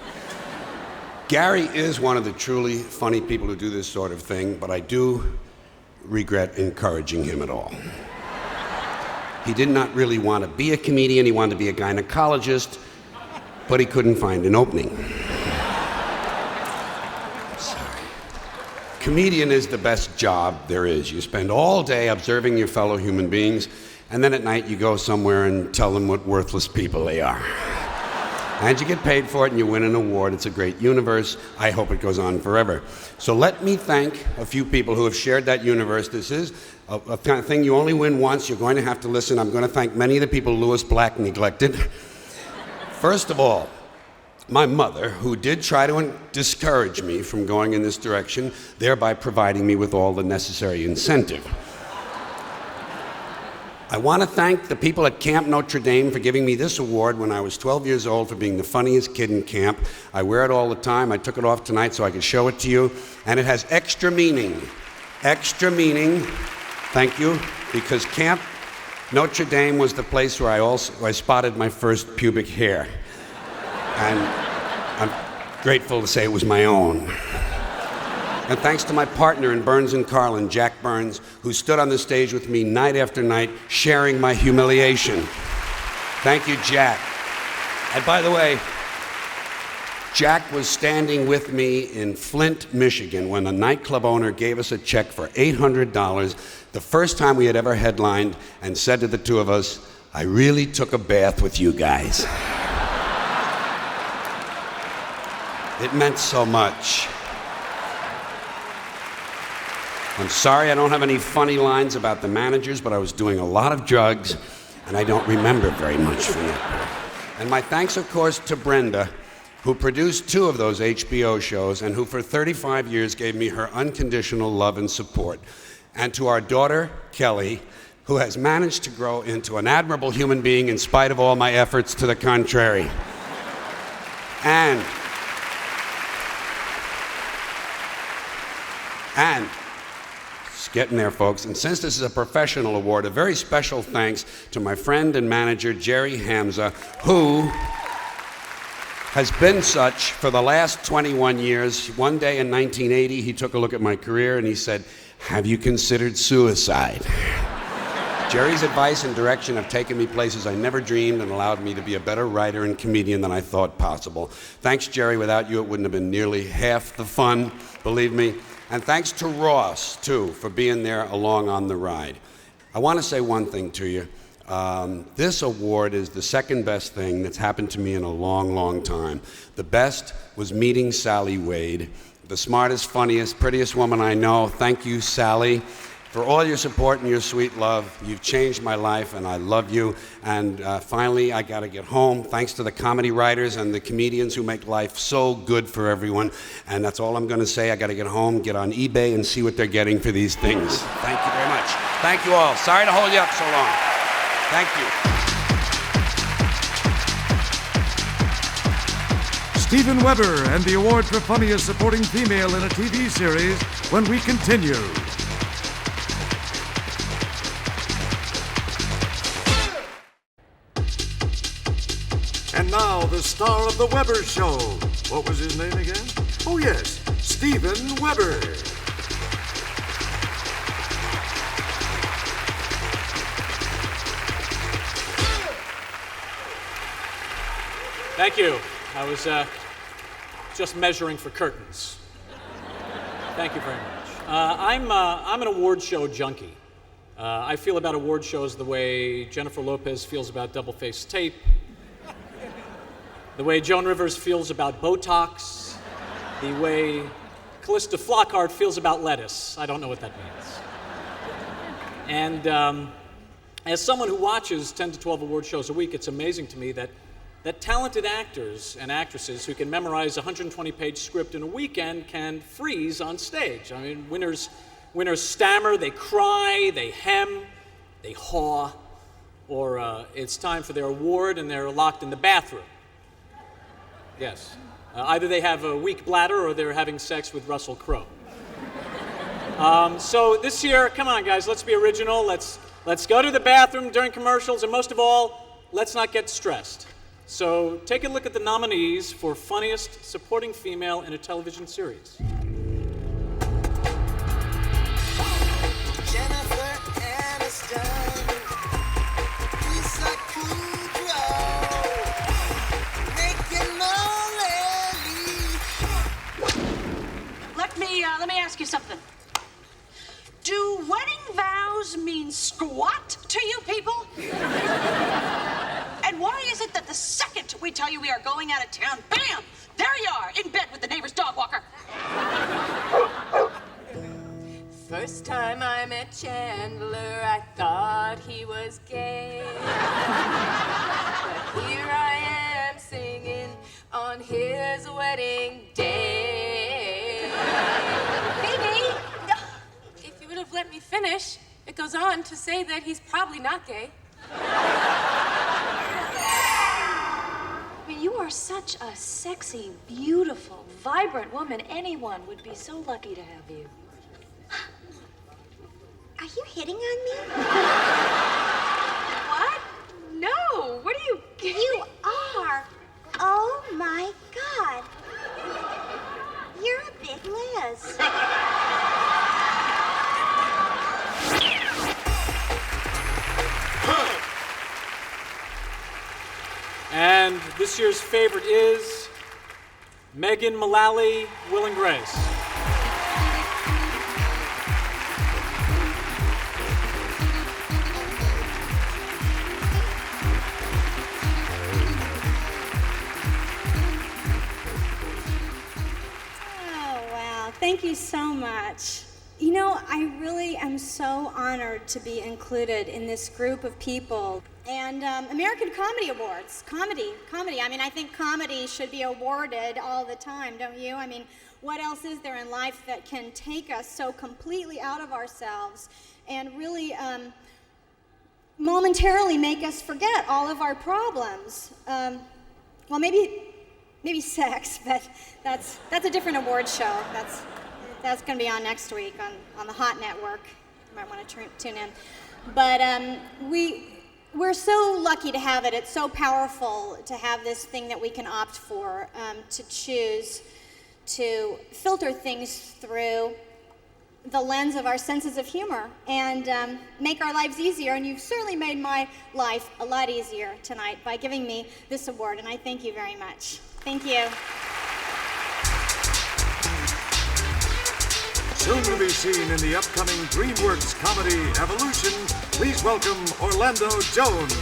Gary is one of the truly funny people who do this sort of thing, but I do regret encouraging him at all. He did not really want to be a comedian. He wanted to be a gynecologist, but he couldn't find an opening. Comedian is the best job there is. You spend all day observing your fellow human beings, and then at night you go somewhere and tell them what worthless people they are. And you get paid for it and you win an award. It's a great universe. I hope it goes on forever. So let me thank a few people who have shared that universe. This is a kind of thing you only win once. You're going to have to listen. I'm going to thank many of the people Louis Black neglected. First of all, my mother, who did try to discourage me from going in this direction, thereby providing me with all the necessary incentive. I want to thank the people at Camp Notre Dame for giving me this award when I was 12 years old for being the funniest kid in camp. I wear it all the time. I took it off tonight so I could show it to you. And it has extra meaning. Extra meaning, thank you, because Camp Notre Dame was the place where I spotted my first pubic hair. And I'm grateful to say it was my own. And thanks to my partner in Burns and Carlin, Jack Burns, who stood on the stage with me night after night, sharing my humiliation. Thank you, Jack. And by the way, Jack was standing with me in Flint, Michigan, when a nightclub owner gave us a check for $800, the first time we had ever headlined, and said to the two of us, "I really took a bath with you guys." It meant so much. I'm sorry I don't have any funny lines about the managers, but I was doing a lot of drugs, and I don't remember very much from that. And my thanks, of course, to Brenda, who produced 2 of those HBO shows, and who for 35 years gave me her unconditional love and support. And to our daughter, Kelly, who has managed to grow into an admirable human being in spite of all my efforts to the contrary. And it's getting there, folks. And since this is a professional award, a very special thanks to my friend and manager, Jerry Hamza, who has been such for the last 21 years. One day in 1980, he took a look at my career and he said, "Have you considered suicide?" Jerry's advice and direction have taken me places I never dreamed and allowed me to be a better writer and comedian than I thought possible. Thanks, Jerry. Without you, it wouldn't have been nearly half the fun, believe me. And thanks to Ross, too, for being there along on the ride. I want to say one thing to you. This award is the second best thing that's happened to me in a long, long time. The best was meeting Sally Wade, the smartest, funniest, prettiest woman I know. Thank you, Sally, for all your support and your sweet love. You've changed my life, and I love you. And finally, I got to get home. Thanks to the comedy writers and the comedians who make life so good for everyone. And that's all I'm going to say. I got to get home, get on eBay, and see what they're getting for these things. Thank you very much. Thank you all. Sorry to hold you up so long. Thank you. Steven Weber and the award for funniest supporting female in a TV series when we continue. And now, the star of the Weber Show. What was his name again? Oh, yes, Steven Weber. Thank you. I was just measuring for curtains. Thank you very much. I'm an award show junkie. I feel about award shows the way Jennifer Lopez feels about double-faced tape, the way Joan Rivers feels about Botox, the way Callista Flockhart feels about lettuce. I don't know what that means. And as someone who watches 10 to 12 award shows a week, it's amazing to me that talented actors and actresses who can memorize a 120-page script in a weekend can freeze on stage. I mean, winners stammer, they cry, they hem, they haw, or it's time for their award and they're locked in the bathroom. Yes. Either they have a weak bladder or they're having sex with Russell Crowe. So this year, come on guys, let's be original. Let's go to the bathroom during commercials, and most of all, let's not get stressed. So take a look at the nominees for funniest supporting female in a television series. Let me ask you something. Do wedding vows mean squat to you people? And why is it that the second we tell you we are going out of town, bam, there you are, in bed with the neighbor's dog walker? First time I met Chandler, I thought he was gay. But here I am singing on his wedding day. Phoebe, if you would have let me finish, it goes on to say that he's probably not gay. I mean, you are such a sexy, beautiful, vibrant woman. Anyone would be so lucky to have you. Are you hitting on me? What? No, what are you... You are. Oh, my God. You're a big Liz. And this year's favorite is Megan Mullally, Will and Grace. Thank you so much. You know, I really am so honored to be included in this group of people. And American Comedy Awards, comedy. I mean, I think comedy should be awarded all the time, don't you? I mean, what else is there in life that can take us so completely out of ourselves and really momentarily make us forget all of our problems? Well, maybe sex, but that's a different award show. That's going to be on next week on the Hot Network. You might want to tune in. But we're so lucky to have it. It's so powerful to have this thing that we can opt for, to choose to filter things through the lens of our senses of humor and make our lives easier. And you've certainly made my life a lot easier tonight by giving me this award, and I thank you very much. Thank you. Soon to be seen in the upcoming DreamWorks comedy Evolution, please welcome Orlando Jones.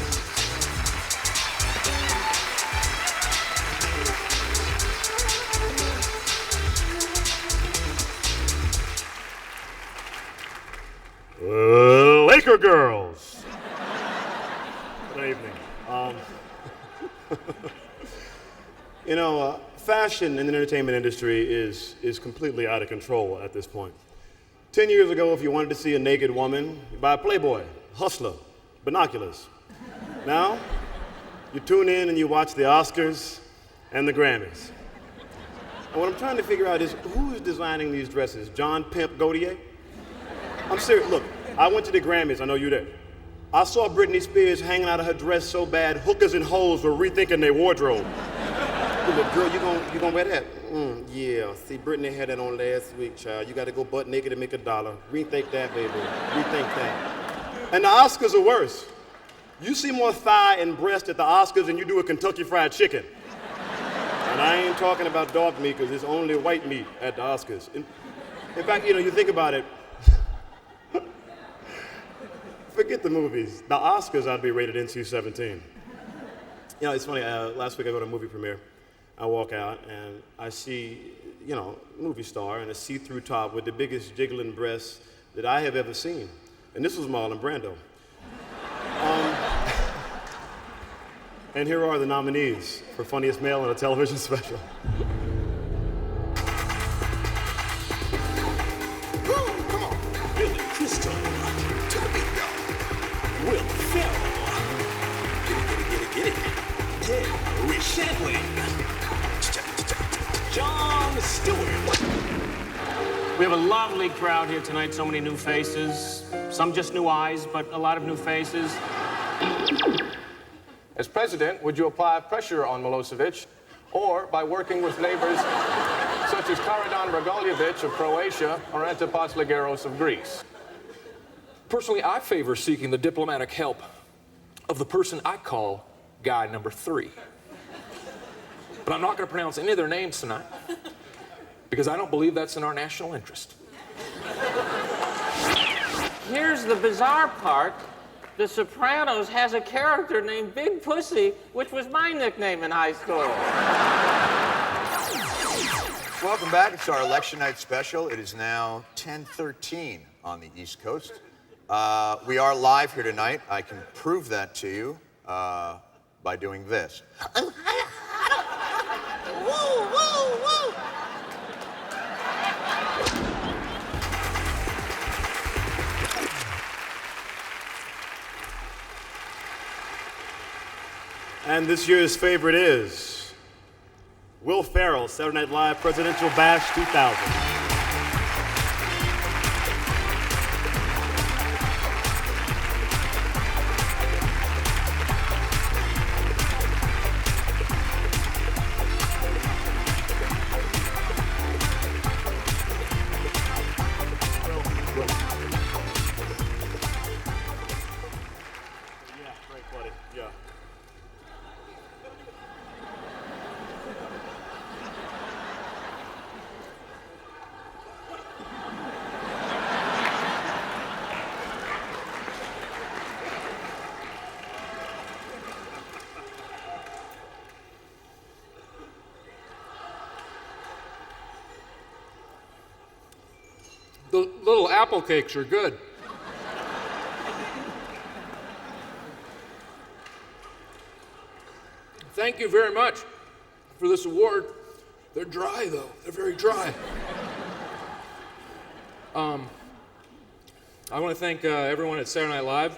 Laker girls. Good evening. You know, fashion in the entertainment industry is completely out of control at this point. 10 years ago, if you wanted to see a naked woman, you buy a Playboy, Hustler, binoculars. Now, you tune in and you watch the Oscars and the Grammys. And what I'm trying to figure out is who is designing these dresses? John Pimp Gaultier? I'm serious. Look, I went to the Grammys. I know you there. I saw Britney Spears hanging out of her dress so bad, hookers and hoes were rethinking their wardrobe. Look, girl, you gonna wear that? Yeah. See, Britney had that on last week, child. You got to go butt naked and make $1. Rethink that, baby. Rethink that. And the Oscars are worse. You see more thigh and breast at the Oscars than you do a Kentucky Fried Chicken. And I ain't talking about dog meat, because it's only white meat at the Oscars. In fact, you know, you think about it. Forget the movies. The Oscars ought to be rated NC-17. You know, it's funny, last week I go to a movie premiere. I walk out and I see, you know, movie star in a see-through top with the biggest jiggling breasts that I have ever seen. And this was Marlon Brando. And here are the nominees for Funniest Male in a Television Special. Come on, Billy Crystal, to the beat, go. Will Ferrell, get it. Jerry Shandling, Jon Stewart. We have a lovely crowd here tonight, so many new faces. Some just new eyes, but a lot of new faces. As president, would you apply pressure on Milosevic, or by working with neighbors such as Karadan Dragoljevich of Croatia or Antipas Ligeros of Greece? Personally, I favor seeking the diplomatic help of the person I call guy number 3. But I'm not going to pronounce any of their names tonight, because I don't believe that's in our national interest. Here's the bizarre part. The Sopranos has a character named Big Pussy, which was my nickname in high school. Welcome back. It's our election night special. It is now 10:13 on the East Coast. We are live here tonight. I can prove that to you by doing this. Woo, woo, woo. And this year's favorite is Will Ferrell, Saturday Night Live Presidential Bash 2000. The little apple cakes are good. Thank you very much for this award. They're dry, though. They're very dry. I want to thank everyone at Saturday Night Live,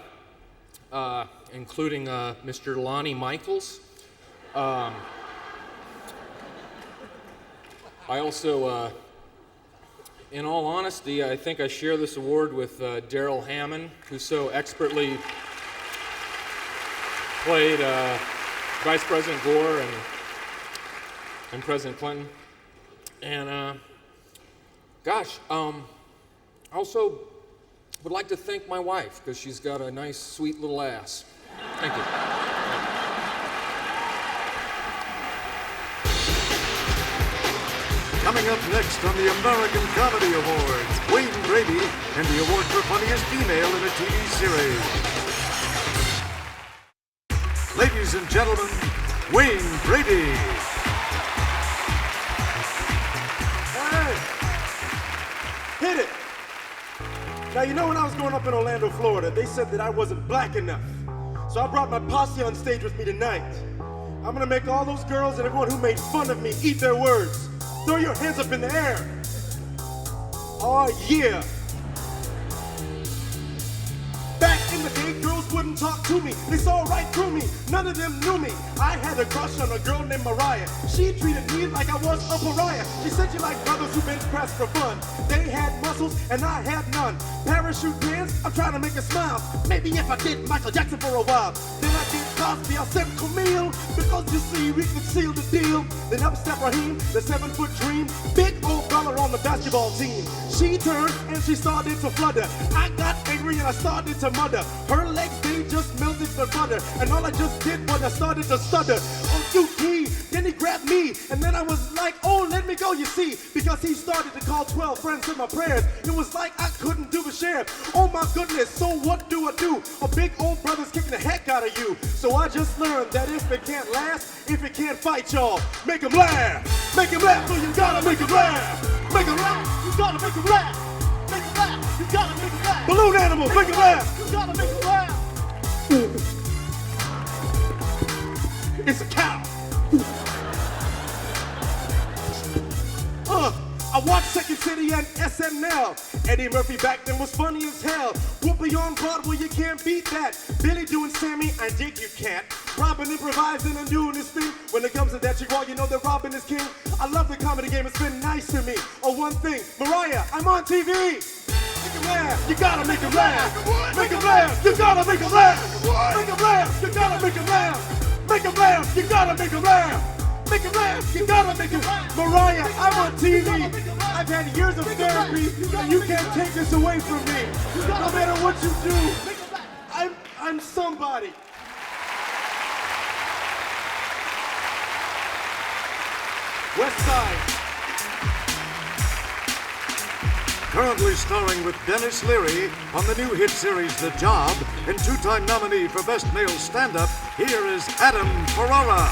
including Mr. Lonnie Michaels. I also, in all honesty, I think I share this award with Daryl Hammond, who so expertly Played Vice President Gore and President Clinton. And gosh, I also would like to thank my wife because she's got a nice, sweet little ass. Thank you. Coming up next on the American Comedy Awards, Wayne Brady and the award for funniest female in a TV series. Ladies and gentlemen, Wayne Brady. Hey! Hit it! Now, you know when I was growing up in Orlando, Florida, they said that I wasn't black enough. So I brought my posse on stage with me tonight. I'm gonna make all those girls and everyone who made fun of me eat their words. Throw your hands up in the air. Oh, yeah. Back in the day, girls wouldn't talk to me. They saw right through me. None of them knew me. I had a crush on a girl named Mariah. She treated me like I was a pariah. She said she liked brothers who bench press for fun. They had muscles and I had none. Parachute pants, I'm trying to make her smile. Maybe if I did Michael Jackson for a while. Then I did Cosby, I said Camille. Because you see, we could seal the deal. Then up step Raheem, the 7-foot dream. Big old fella on the basketball team. She turned and she started to flutter. I got angry and I started to mutter. Her legs, they just melted for butter. And all I just did was I started to stutter. Oh, UT, then he grabbed me. And then I was like, oh, let me go, you see. Because he started to call 12 friends in my prayers. It was like I couldn't do a share. Oh my goodness, so what do I do? A big old brother's kicking the heck out of you. So I just learned that if it can't last, if it can't fight y'all, make him laugh. Make him laugh, so you gotta make him laugh. Make him laugh, you gotta make him laugh. Make him laugh, you gotta make him laugh. Balloon animals, make him laugh. You gotta make him laugh. It's a cow. I watched Second City and SNL. Eddie Murphy back then was funny as hell. Whoopi on Broadway, you can't beat that. Billy doing Sammy, I dig you can't. Robin improvising and doing his thing. When it comes to that chick, well, you know that Robin is king. I love the comedy game, it's been nice to me. Oh, one thing, Mariah, I'm on TV. Make him laugh, you gotta make him laugh. Make him laugh, you gotta make him laugh. Make him laugh, you gotta make him laugh. Make him laugh, you gotta make him laugh. Make him laugh, you gotta make him laugh. Mariah, I'm on TV. I've had years of therapy, and you can't take this away from me. No matter what you do, I'm somebody. West Side. Currently starring with Dennis Leary on the new hit series The Job, and two-time nominee for Best Male Stand-Up, here is Adam Ferrara.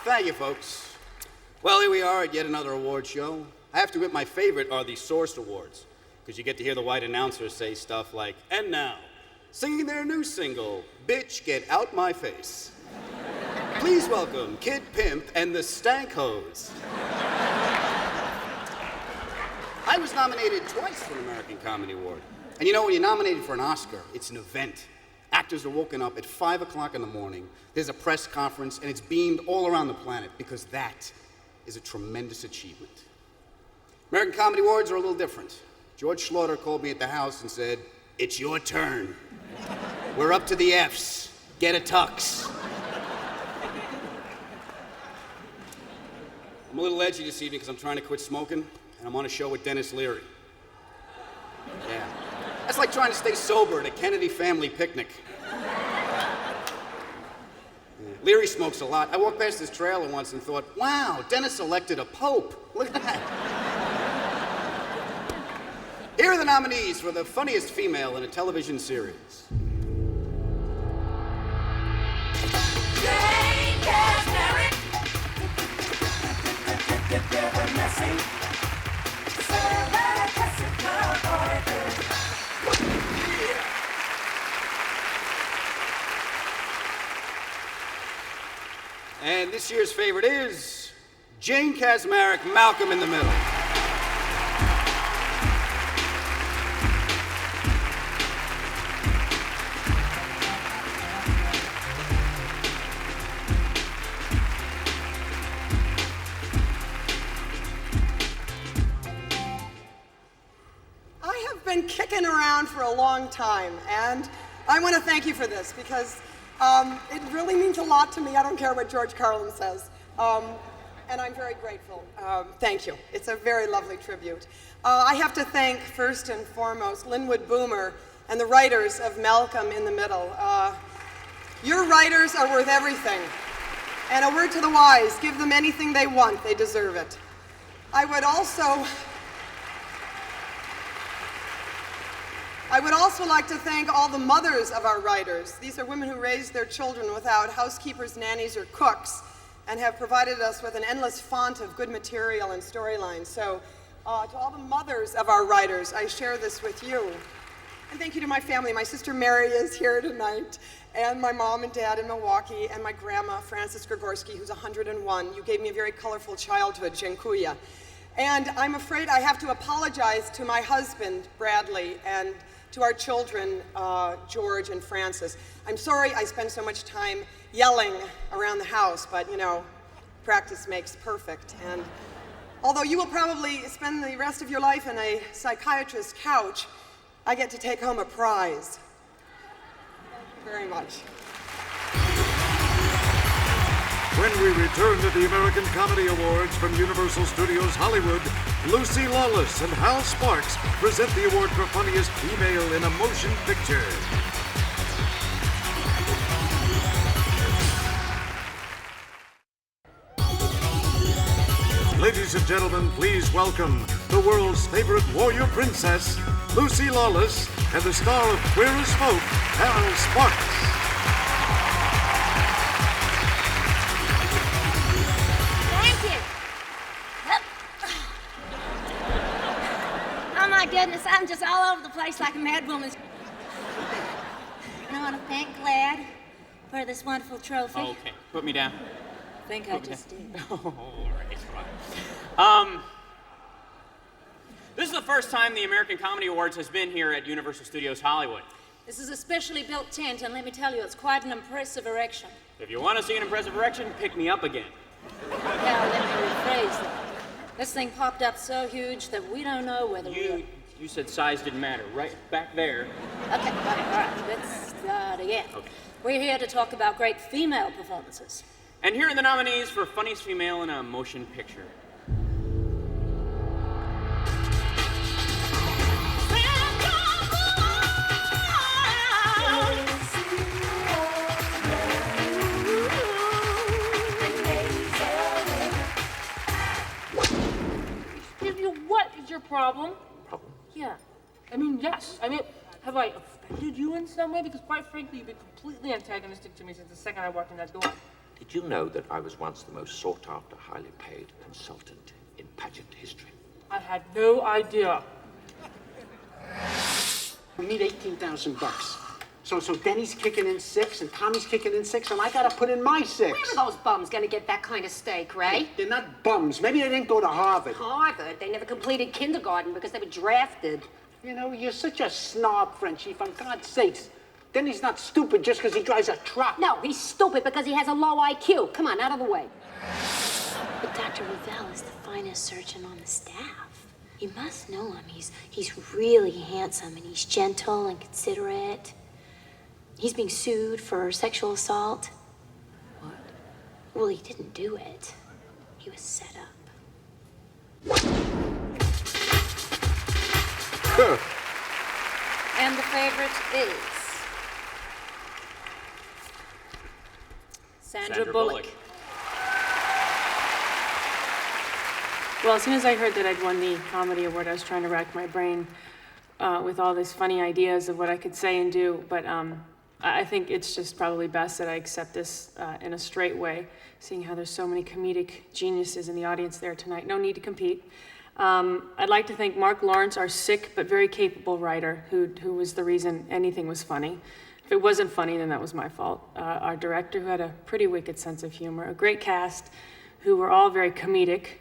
Thank you, folks. Well, here we are at yet another award show. I have to admit my favorite are the Source Awards, because you get to hear the white announcers say stuff like, and now, singing their new single, Bitch, Get Out My Face. Please welcome Kid Pimp and the Stank Hose. I was nominated twice for an American Comedy Award. And you know, when you're nominated for an Oscar, it's an event. Actors are woken up at 5 o'clock in the morning. There's a press conference, and it's beamed all around the planet because that is a tremendous achievement. American Comedy Awards are a little different. George Schlaughter called me at the house and said, "It's your turn. We're up to the F's. Get a tux." I'm a little edgy this evening because I'm trying to quit smoking, and I'm on a show with Dennis Leary. Yeah. That's like trying to stay sober at a Kennedy family picnic. Leary smokes a lot. I walked past his trailer once and thought, wow, Dennis elected a pope. Look at that. Here are the nominees for the funniest female in a television series. And this year's favorite is Jane Kaczmarek, Malcolm in the Middle. I have kicking around for a long time, and I want to thank you for this because it really means a lot to me. I don't care what George Carlin says, and I'm very grateful. Thank you. It's a very lovely tribute. I have to thank, first and foremost, Linwood Boomer and the writers of MALCOM in the Middle. Your writers are worth everything. And a word to the wise, give them anything they want, they deserve it. I would also like to thank all the mothers of our writers. These are women who raised their children without housekeepers, nannies, or cooks, and have provided us with an endless font of good material and storylines. So, to all the mothers of our writers, I share this with you. And thank you to my family. My sister Mary is here tonight, and my mom and dad in Milwaukee, and my grandma, Frances Gregorski, who's 101. You gave me a very colorful childhood, Dziękuję. And I'm afraid I have to apologize to my husband, Bradley, and to our children, George and Frances. I'm sorry I spend so much time yelling around the house, but you know, practice makes perfect. And although you will probably spend the rest of your life in a psychiatrist's couch, I get to take home a prize. Thank you very much. When we return to the American Comedy Awards from Universal Studios Hollywood, Lucy Lawless and Hal Sparks present the award for funniest female in a motion picture. Ladies and gentlemen, please welcome the world's favorite warrior princess, Lucy Lawless, and the star of Queer as Folk, Hal Sparks. Oh my goodness, I'm just all over the place like a mad woman. And I want to thank Glad for this wonderful trophy. Okay, put me down. I think I just did. All right. This is the first time the American Comedy Awards has been here at Universal Studios Hollywood. This is a specially built tent, and let me tell you, it's quite an impressive erection. If you want to see an impressive erection, pick me up again. Now, let me rephrase that. This thing popped up so huge that we don't know whether You said size didn't matter. Right back there. Okay, all right, let's start again. Okay. We're here to talk about great female performances. And here are the nominees for Funniest Female in a Motion Picture. Excuse me, what is your problem? Problem? Yeah. I mean, yes. I mean, have I offended you in some way? Because quite frankly, you've been completely antagonistic to me since the second I walked in that door. Did you know that I was once the most sought-after, highly paid consultant in pageant history? I had no idea. We need $18,000. So Denny's kicking in 6 and Tommy's kicking in 6 and I gotta put in my 6. Where are those bums gonna get that kind of steak, Ray? They're not bums. Maybe they didn't go to Harvard. Harvard? They never completed kindergarten because they were drafted. You know, you're such a snob, Frenchie, for God's sakes. Denny's not stupid just because he drives a truck. No, he's stupid because he has a low IQ. Come on, out of the way. But Dr. Ravel is the finest surgeon on the staff. You must know him. He's really handsome, and he's gentle and considerate. He's being sued for sexual assault. What? Well, he didn't do it. He was set up. And the favorite is Sandra Bullock. Well, as soon as I heard that I'd won the Comedy Award, I was trying to rack my brain with all these funny ideas of what I could say and do, but I think it's just probably best that I accept this in a straight way, seeing how there's so many comedic geniuses in the audience there tonight. No need to compete. I'd like to thank Mark Lawrence, our sick but very capable writer, who was the reason anything was funny. If it wasn't funny, then that was my fault. Our director, who had a pretty wicked sense of humor. A great cast, who were all very comedic,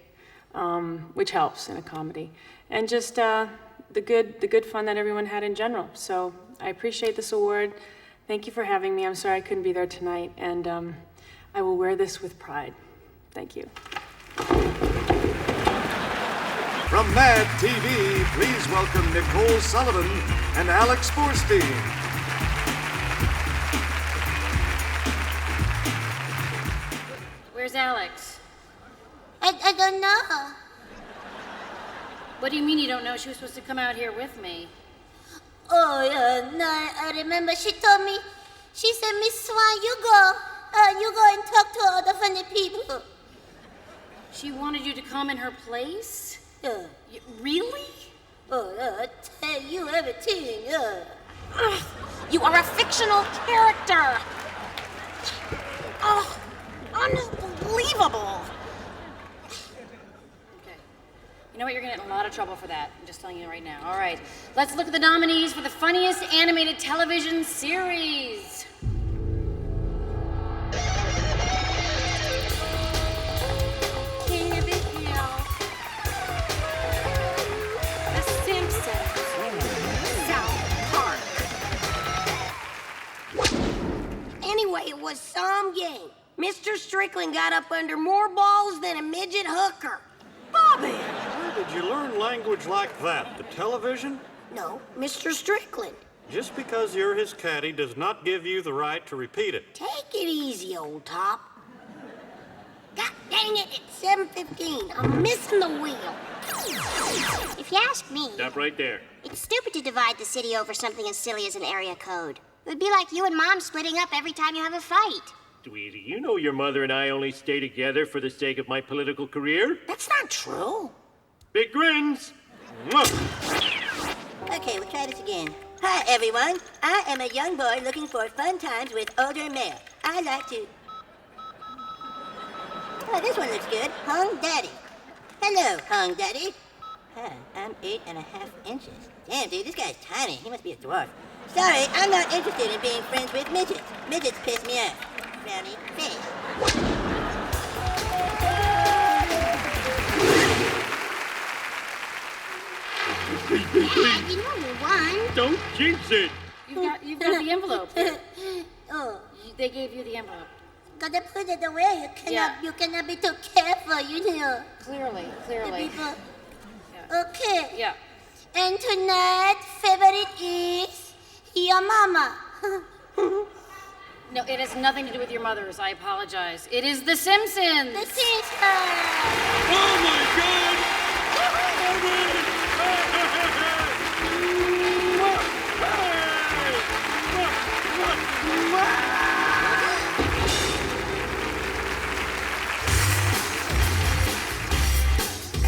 which helps in a comedy. And just the good fun that everyone had in general. So I appreciate this award. Thank you for having me. I'm sorry I couldn't be there tonight, and I will wear this with pride. Thank you. From Mad TV, please welcome Nicole Sullivan and Alex Borstein. Where's Alex? I don't know. What do you mean you don't know? She was supposed to come out here with me. Oh, yeah, no, I remember. She told me, she said, Miss Swan, you go and talk to all the funny people. She wanted you to come in her place? Really? I tell you everything. You are a fictional character. Oh, unbelievable. Okay. You know what? You're going to get in a lot of trouble for that. I'm just telling you right now. All right. Let's look at the nominees for the funniest animated television series. King of the Hill. The Simpsons. South Park. Anyway, it was some game. Mr. Strickland got up under more balls than a midget hooker. Bobby! Where did you learn language like that? The television? No, Mr. Strickland. Just because you're his caddy does not give you the right to repeat it. Take it easy, old top. God dang it, it's 7:15. I'm missing the wheel. If you ask me, Stop right there. it's stupid to divide the city over something as silly as an area code. It would be like you and Mom splitting up every time you have a fight. Sweetie, you know your mother and I only stay together for the sake of my political career. That's not true. Big grins. Mwah. Okay, we'll try this again. Hi, everyone. I am a young boy looking for fun times with older male. I like to... Oh, this one looks good. Hung Daddy. Hello, Hung Daddy. Hi, I'm 8.5 inches. Damn, dude, this guy's tiny. He must be a dwarf. Sorry, I'm not interested in being friends with midgets. Midgets piss me off. Frowny face. Dad, you know you won. Don't jinx it. You've got the envelope. Oh, They gave you the envelope. gotta put it away. You cannot be too careful, you know. Clearly. The people. Okay. Yeah. And tonight's favorite is your mama. No, it has nothing to do with your mother's. I apologize. It is The Simpsons. The Simpsons. Oh my God!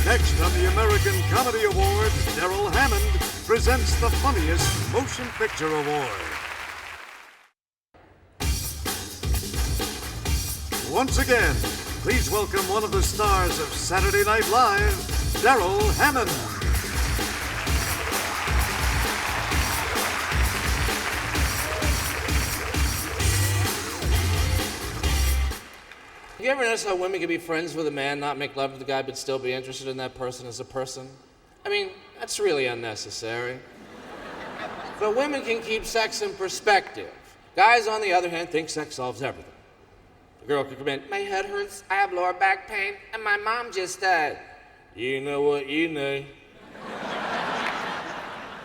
Next on the American Comedy Awards, Darrell Hammond presents the funniest motion picture award. Once again, please welcome one of the stars of Saturday Night Live, Darrell Hammond. You ever notice how women can be friends with a man, not make love to the guy, but still be interested in that person as a person? I mean, that's really unnecessary. But women can keep sex in perspective. Guys, on the other hand, think sex solves everything. A girl could come in, my head hurts, I have lower back pain, and my mom just died. You know what you need?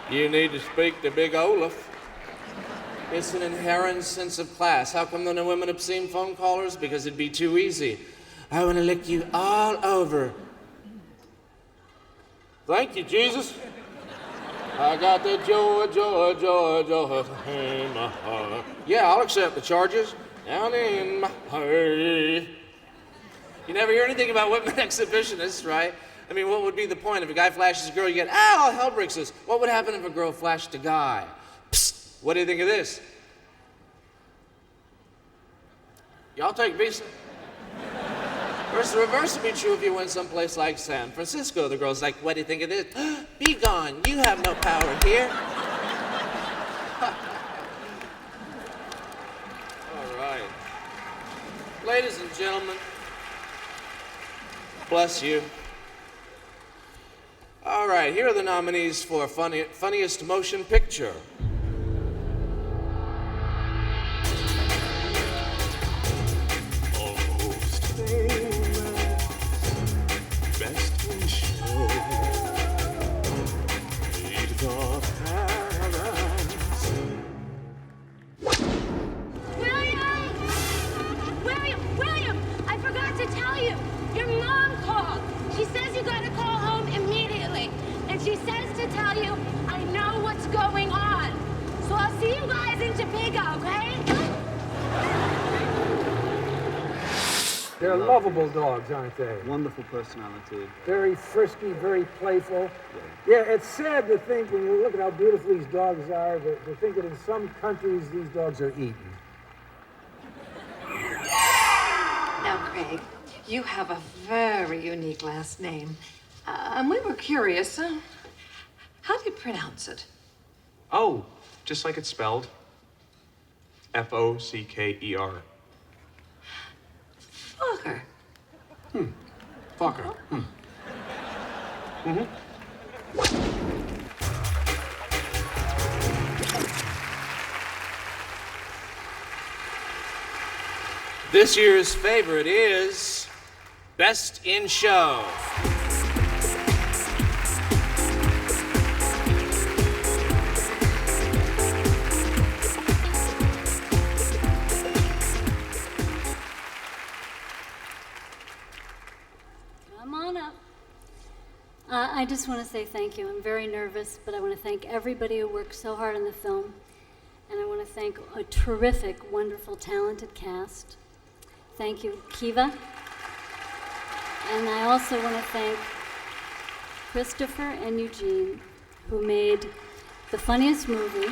You need to speak to Big Olaf. It's an inherent sense of class. How come none of women obscene phone callers? Because it'd be too easy. I want to lick you all over. Thank you, Jesus. I got the joy in my heart. Yeah, I'll accept the charges. Down in my heart. You never hear anything about women exhibitionists, right? I mean, what would be the point? If a guy flashes a girl, you get, all hell breaks loose. What would happen if a girl flashed a guy? Psst, what do you think of this? Y'all take visa? First, the reverse would be true if you went someplace like San Francisco. The girl's like, what do you think of this? Be gone, you have no power here. All right. Ladies and gentlemen, bless you. All right, here are the nominees for funniest motion picture. Almost famous, best in show. pig, okay? They're lovable dogs, aren't they? Wonderful personality. Very frisky, very playful. Yeah, it's sad to think, when you look at how beautiful these dogs are, to think that in some countries these dogs are eaten. Now, Craig, you have a very unique last name. And we were curious, how do you pronounce it? Oh, just like it's spelled. F-O-C-K-E-R. Fokker. Fokker. This year's favorite is Best in Show. Come on up. I just want to say thank you. I'm very nervous, but I want to thank everybody who worked so hard on the film. And I want to thank a terrific, wonderful, talented cast. Thank you, Kiva. And I also want to thank Christopher and Eugene, who made the funniest movie,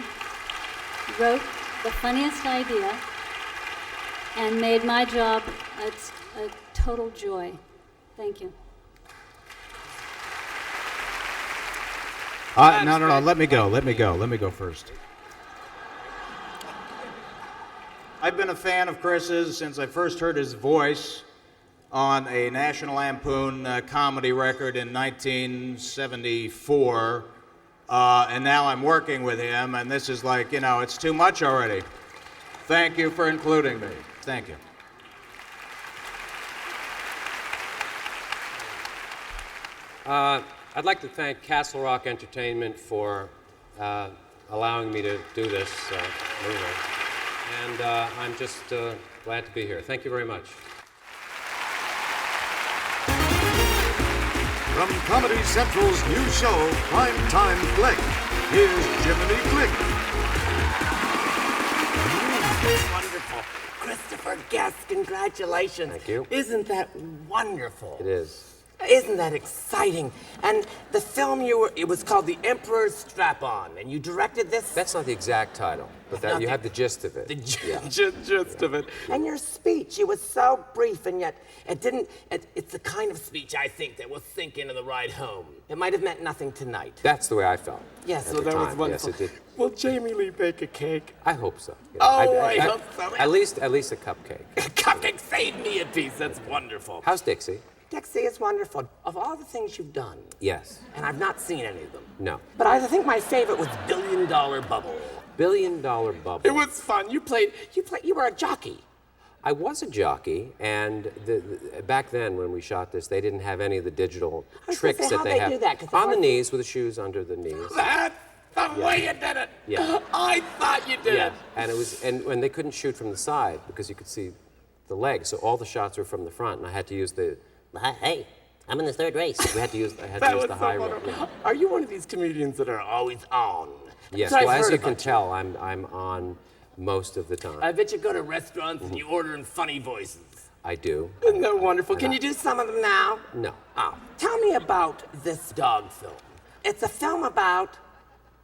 wrote the funniest idea, and made my job a total joy. Thank you. No, let me go first. I've been a fan of Chris's since I first heard his voice on a National Lampoon comedy record in 1974, and now I'm working with him, and this is like, it's too much already. Thank you for including me. Thank you. I'd like to thank Castle Rock Entertainment for allowing me to do this movie. And I'm just glad to be here. Thank you very much. From Comedy Central's new show, Primetime Flick, here's Jiminy Flick. Wonderful. Christopher Guest, congratulations. Thank you. Isn't that wonderful? It is. Isn't that exciting? And the film it was called The Emperor's Strap-On, and you directed this? That's not the exact title, but you have the gist of it. The gist of it. And your speech, it was so brief, and yet it's the kind of speech I think that will sink into the ride home. It might have meant nothing tonight. That's the way I felt. Yes, at so the that was time. wonderful. Yes, it did. Will Jamie Lee bake a cake? I hope so. I hope so. At least a cupcake. Cupcake, save me a piece. That's wonderful. How's Dixie? Dixie is wonderful. Of all the things you've done, Yes. and I've not seen any of them, No. but I think my favorite was Billion Dollar Bubble. $1 billion Bubble. It was fun. You were a jockey. I was a jockey, and back then when we shot this, they didn't have any of the digital tricks that they have. Do that? 'Cause on the knees with the shoes under the knees. That's the way you did it. Yeah. I thought you did Yeah, it. and when they couldn't shoot from the side because you could see the legs, so all the shots were from the front, and I had to use the. Hey, I'm in the third race. I had to use That the was high so rope. wonderful. Yeah. Are you one of these comedians that are always on? Yes. So I've Well, as heard you can about tell, I'm on most of the time. I bet you go to restaurants and you order in funny voices. I do. Isn't that wonderful? Can you do some of them now? No. Oh, tell me about this dog film. It's a film about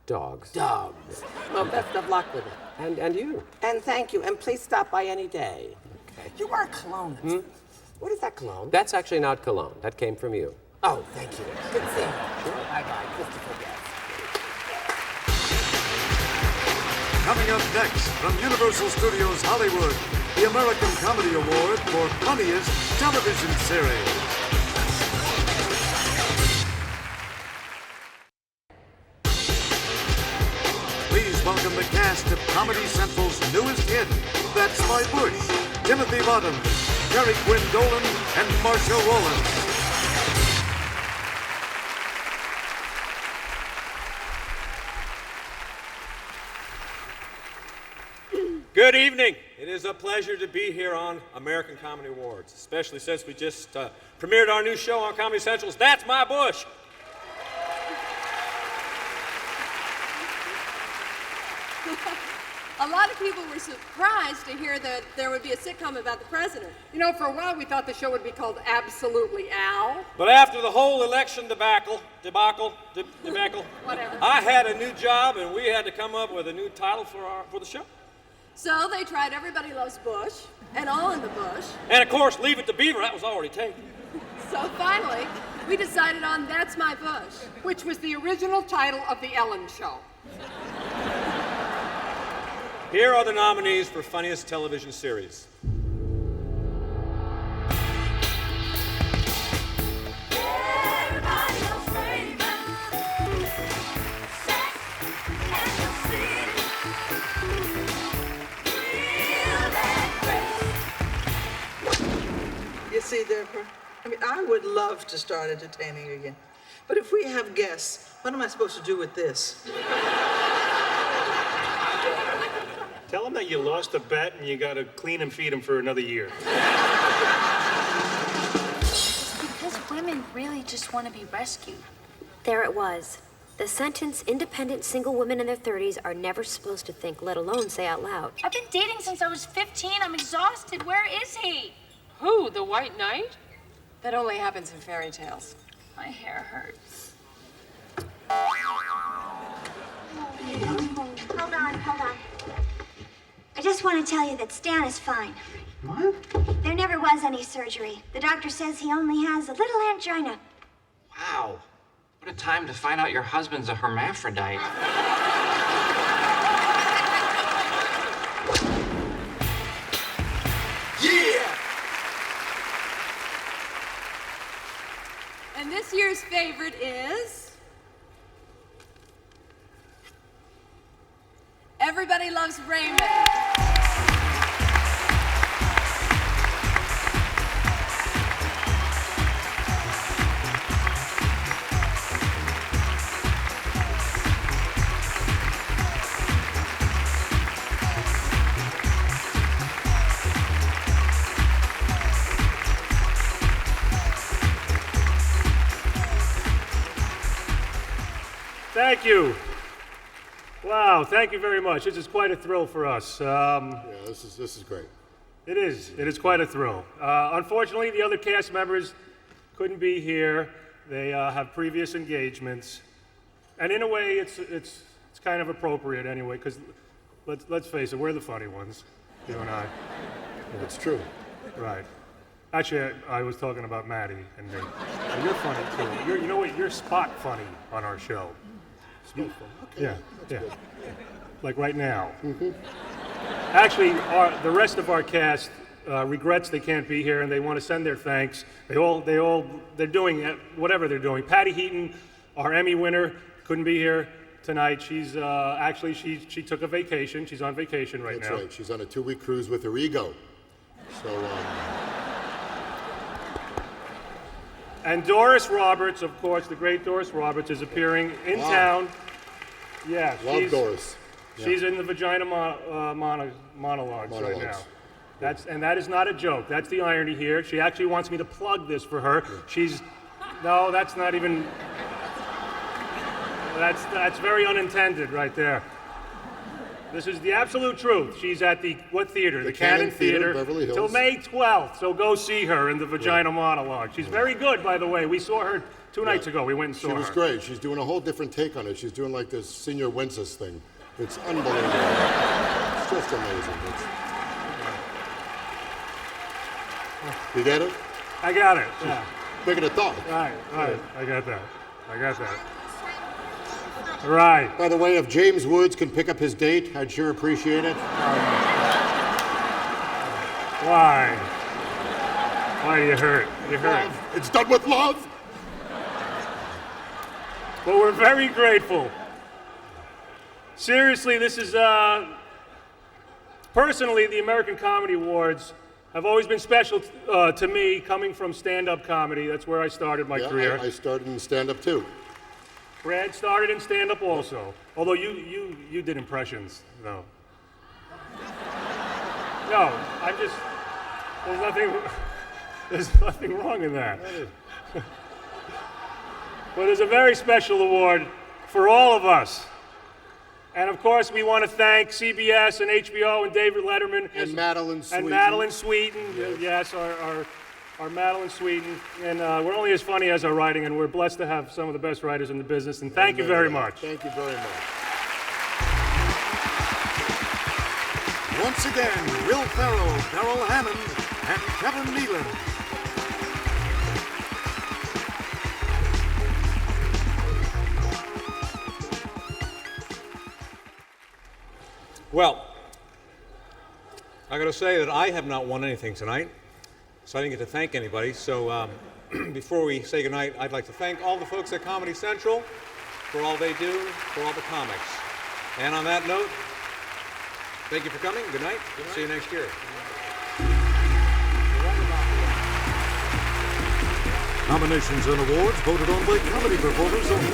Dogs. dogs. Well, best of luck with it. And you. And thank you. And please stop by any day. Okay. You wear a cologne. What is that cologne? That's actually not cologne. That came from you. Oh, thank you. Good seeing you. Bye-bye, Christopher Guest. Coming up next from Universal Studios Hollywood, the American Comedy Award for Funniest Television Series. Please welcome the cast of Comedy Central's newest hit, That's My Bush, Timothy Bottoms, Jerry Quinn Dolan, and Marsha Rowland. Good evening. It is a pleasure to be here on American Comedy Awards, especially since we just premiered our new show on Comedy Central's That's My Bush. A lot of people were surprised to hear that there would be a sitcom about the president. You know, for a while we thought the show would be called Absolutely Al. But after the whole election debacle, Whatever. I had a new job and we had to come up with a new title for the show. So they tried Everybody Loves Bush and All in the Bush. And of course, Leave It to Beaver, that was already taken. So finally, we decided on That's My Bush, which was the original title of The Ellen Show. Here are the nominees for Funniest Television Series. You see, Deborah, I mean, I would love to start entertaining again. But if we have guests, what am I supposed to do with this? Tell them that you lost a bet and you gotta clean and feed them for another year. It's because women really just want to be rescued. There it was. The sentence independent single women in their 30s are never supposed to think, let alone say out loud. I've been dating since I was 15. I'm exhausted. Where is he? Who, the White Knight? That only happens in fairy tales. My hair hurts. Hold on. I just want to tell you that Stan is fine. What? There never was any surgery. The doctor says he only has a little angina. Wow. What a time to find out your husband's a hermaphrodite. Yeah! And this year's favorite is Everybody Loves Raymond. Thank you. Wow, thank you very much. This is quite a thrill for us. Yeah, this is great. It is. It is quite a thrill. Unfortunately, the other cast members couldn't be here. They have previous engagements, and in a way, it's kind of appropriate anyway. Because let's face it, we're the funny ones, you and I. It's true. Right. Actually, I was talking about Maddie, and you're funny too. You know what? You're spot funny on our show. Okay, Yeah. that's Yeah. good. Like right now. Mm-hmm. Actually, the rest of our cast regrets they can't be here, and they want to send their thanks. They're doing whatever they're doing. Patty Heaton, our Emmy winner, couldn't be here tonight. She's actually she took a vacation. She's on vacation right now. That's right. She's on a 2-week cruise with her ego. So. And Doris Roberts, of course, the great Doris Roberts, is appearing in town. Yeah, Love Doris. She's in the vagina monologues right now. That is not a joke. That's the irony here. She actually wants me to plug this for her. No, that's not even. That's very unintended right there. This is the absolute truth. She's at what theater? The Cannon Theater, Beverly Hills. till May 12th. So go see her in the vagina monologue. She's very good, by the way. We saw her 2 nights ago. We went and saw her. She was great. She's doing a whole different take on it. She's doing like this Senior Wences thing. It's unbelievable. It's just amazing. You get it? I got it. Yeah. Bigger than thought. Right. I got that. Right. By the way, if James Woods can pick up his date, I'd sure appreciate it. Why? Why are you hurt? You're hurt. Love. It's done with love. Well, we're very grateful. Seriously, this is, personally, the American Comedy Awards have always been special to me, coming from stand-up comedy. That's where I started my career. I started in stand-up too. Brad started in stand-up also. Although you did impressions, though. No, I'm just, there's nothing wrong in that. But there's a very special award for all of us. And of course, we want to thank CBS and HBO and David Letterman. And Madeline Sweeten. And Madeline Sweeten, yes, our Madeline Sweeten. And we're only as funny as our writing, and we're blessed to have some of the best writers in the business. And thank you very much. Thank you very much. Once again, Will Ferrell, Darrell Hammond, and Kevin Nealon. Well, I got to say that I have not won anything tonight, so I didn't get to thank anybody. So before we say goodnight, I'd like to thank all the folks at Comedy Central for all they do, for all the comics. And on that note, thank you for coming. Good night. See you next year. Nominations and awards voted on by comedy performers only.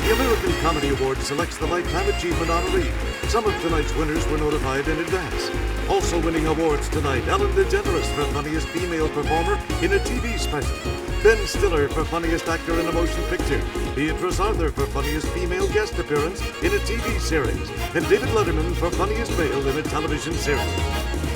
The American Comedy Award selects the Lifetime Achievement honoree. Some of tonight's winners were notified in advance. Also winning awards tonight, Ellen DeGeneres for Funniest Female Performer in a TV Special. Ben Stiller for Funniest Actor in a Motion Picture. Beatrice Arthur for Funniest Female Guest Appearance in a TV Series. And David Letterman for Funniest Male in a Television Series.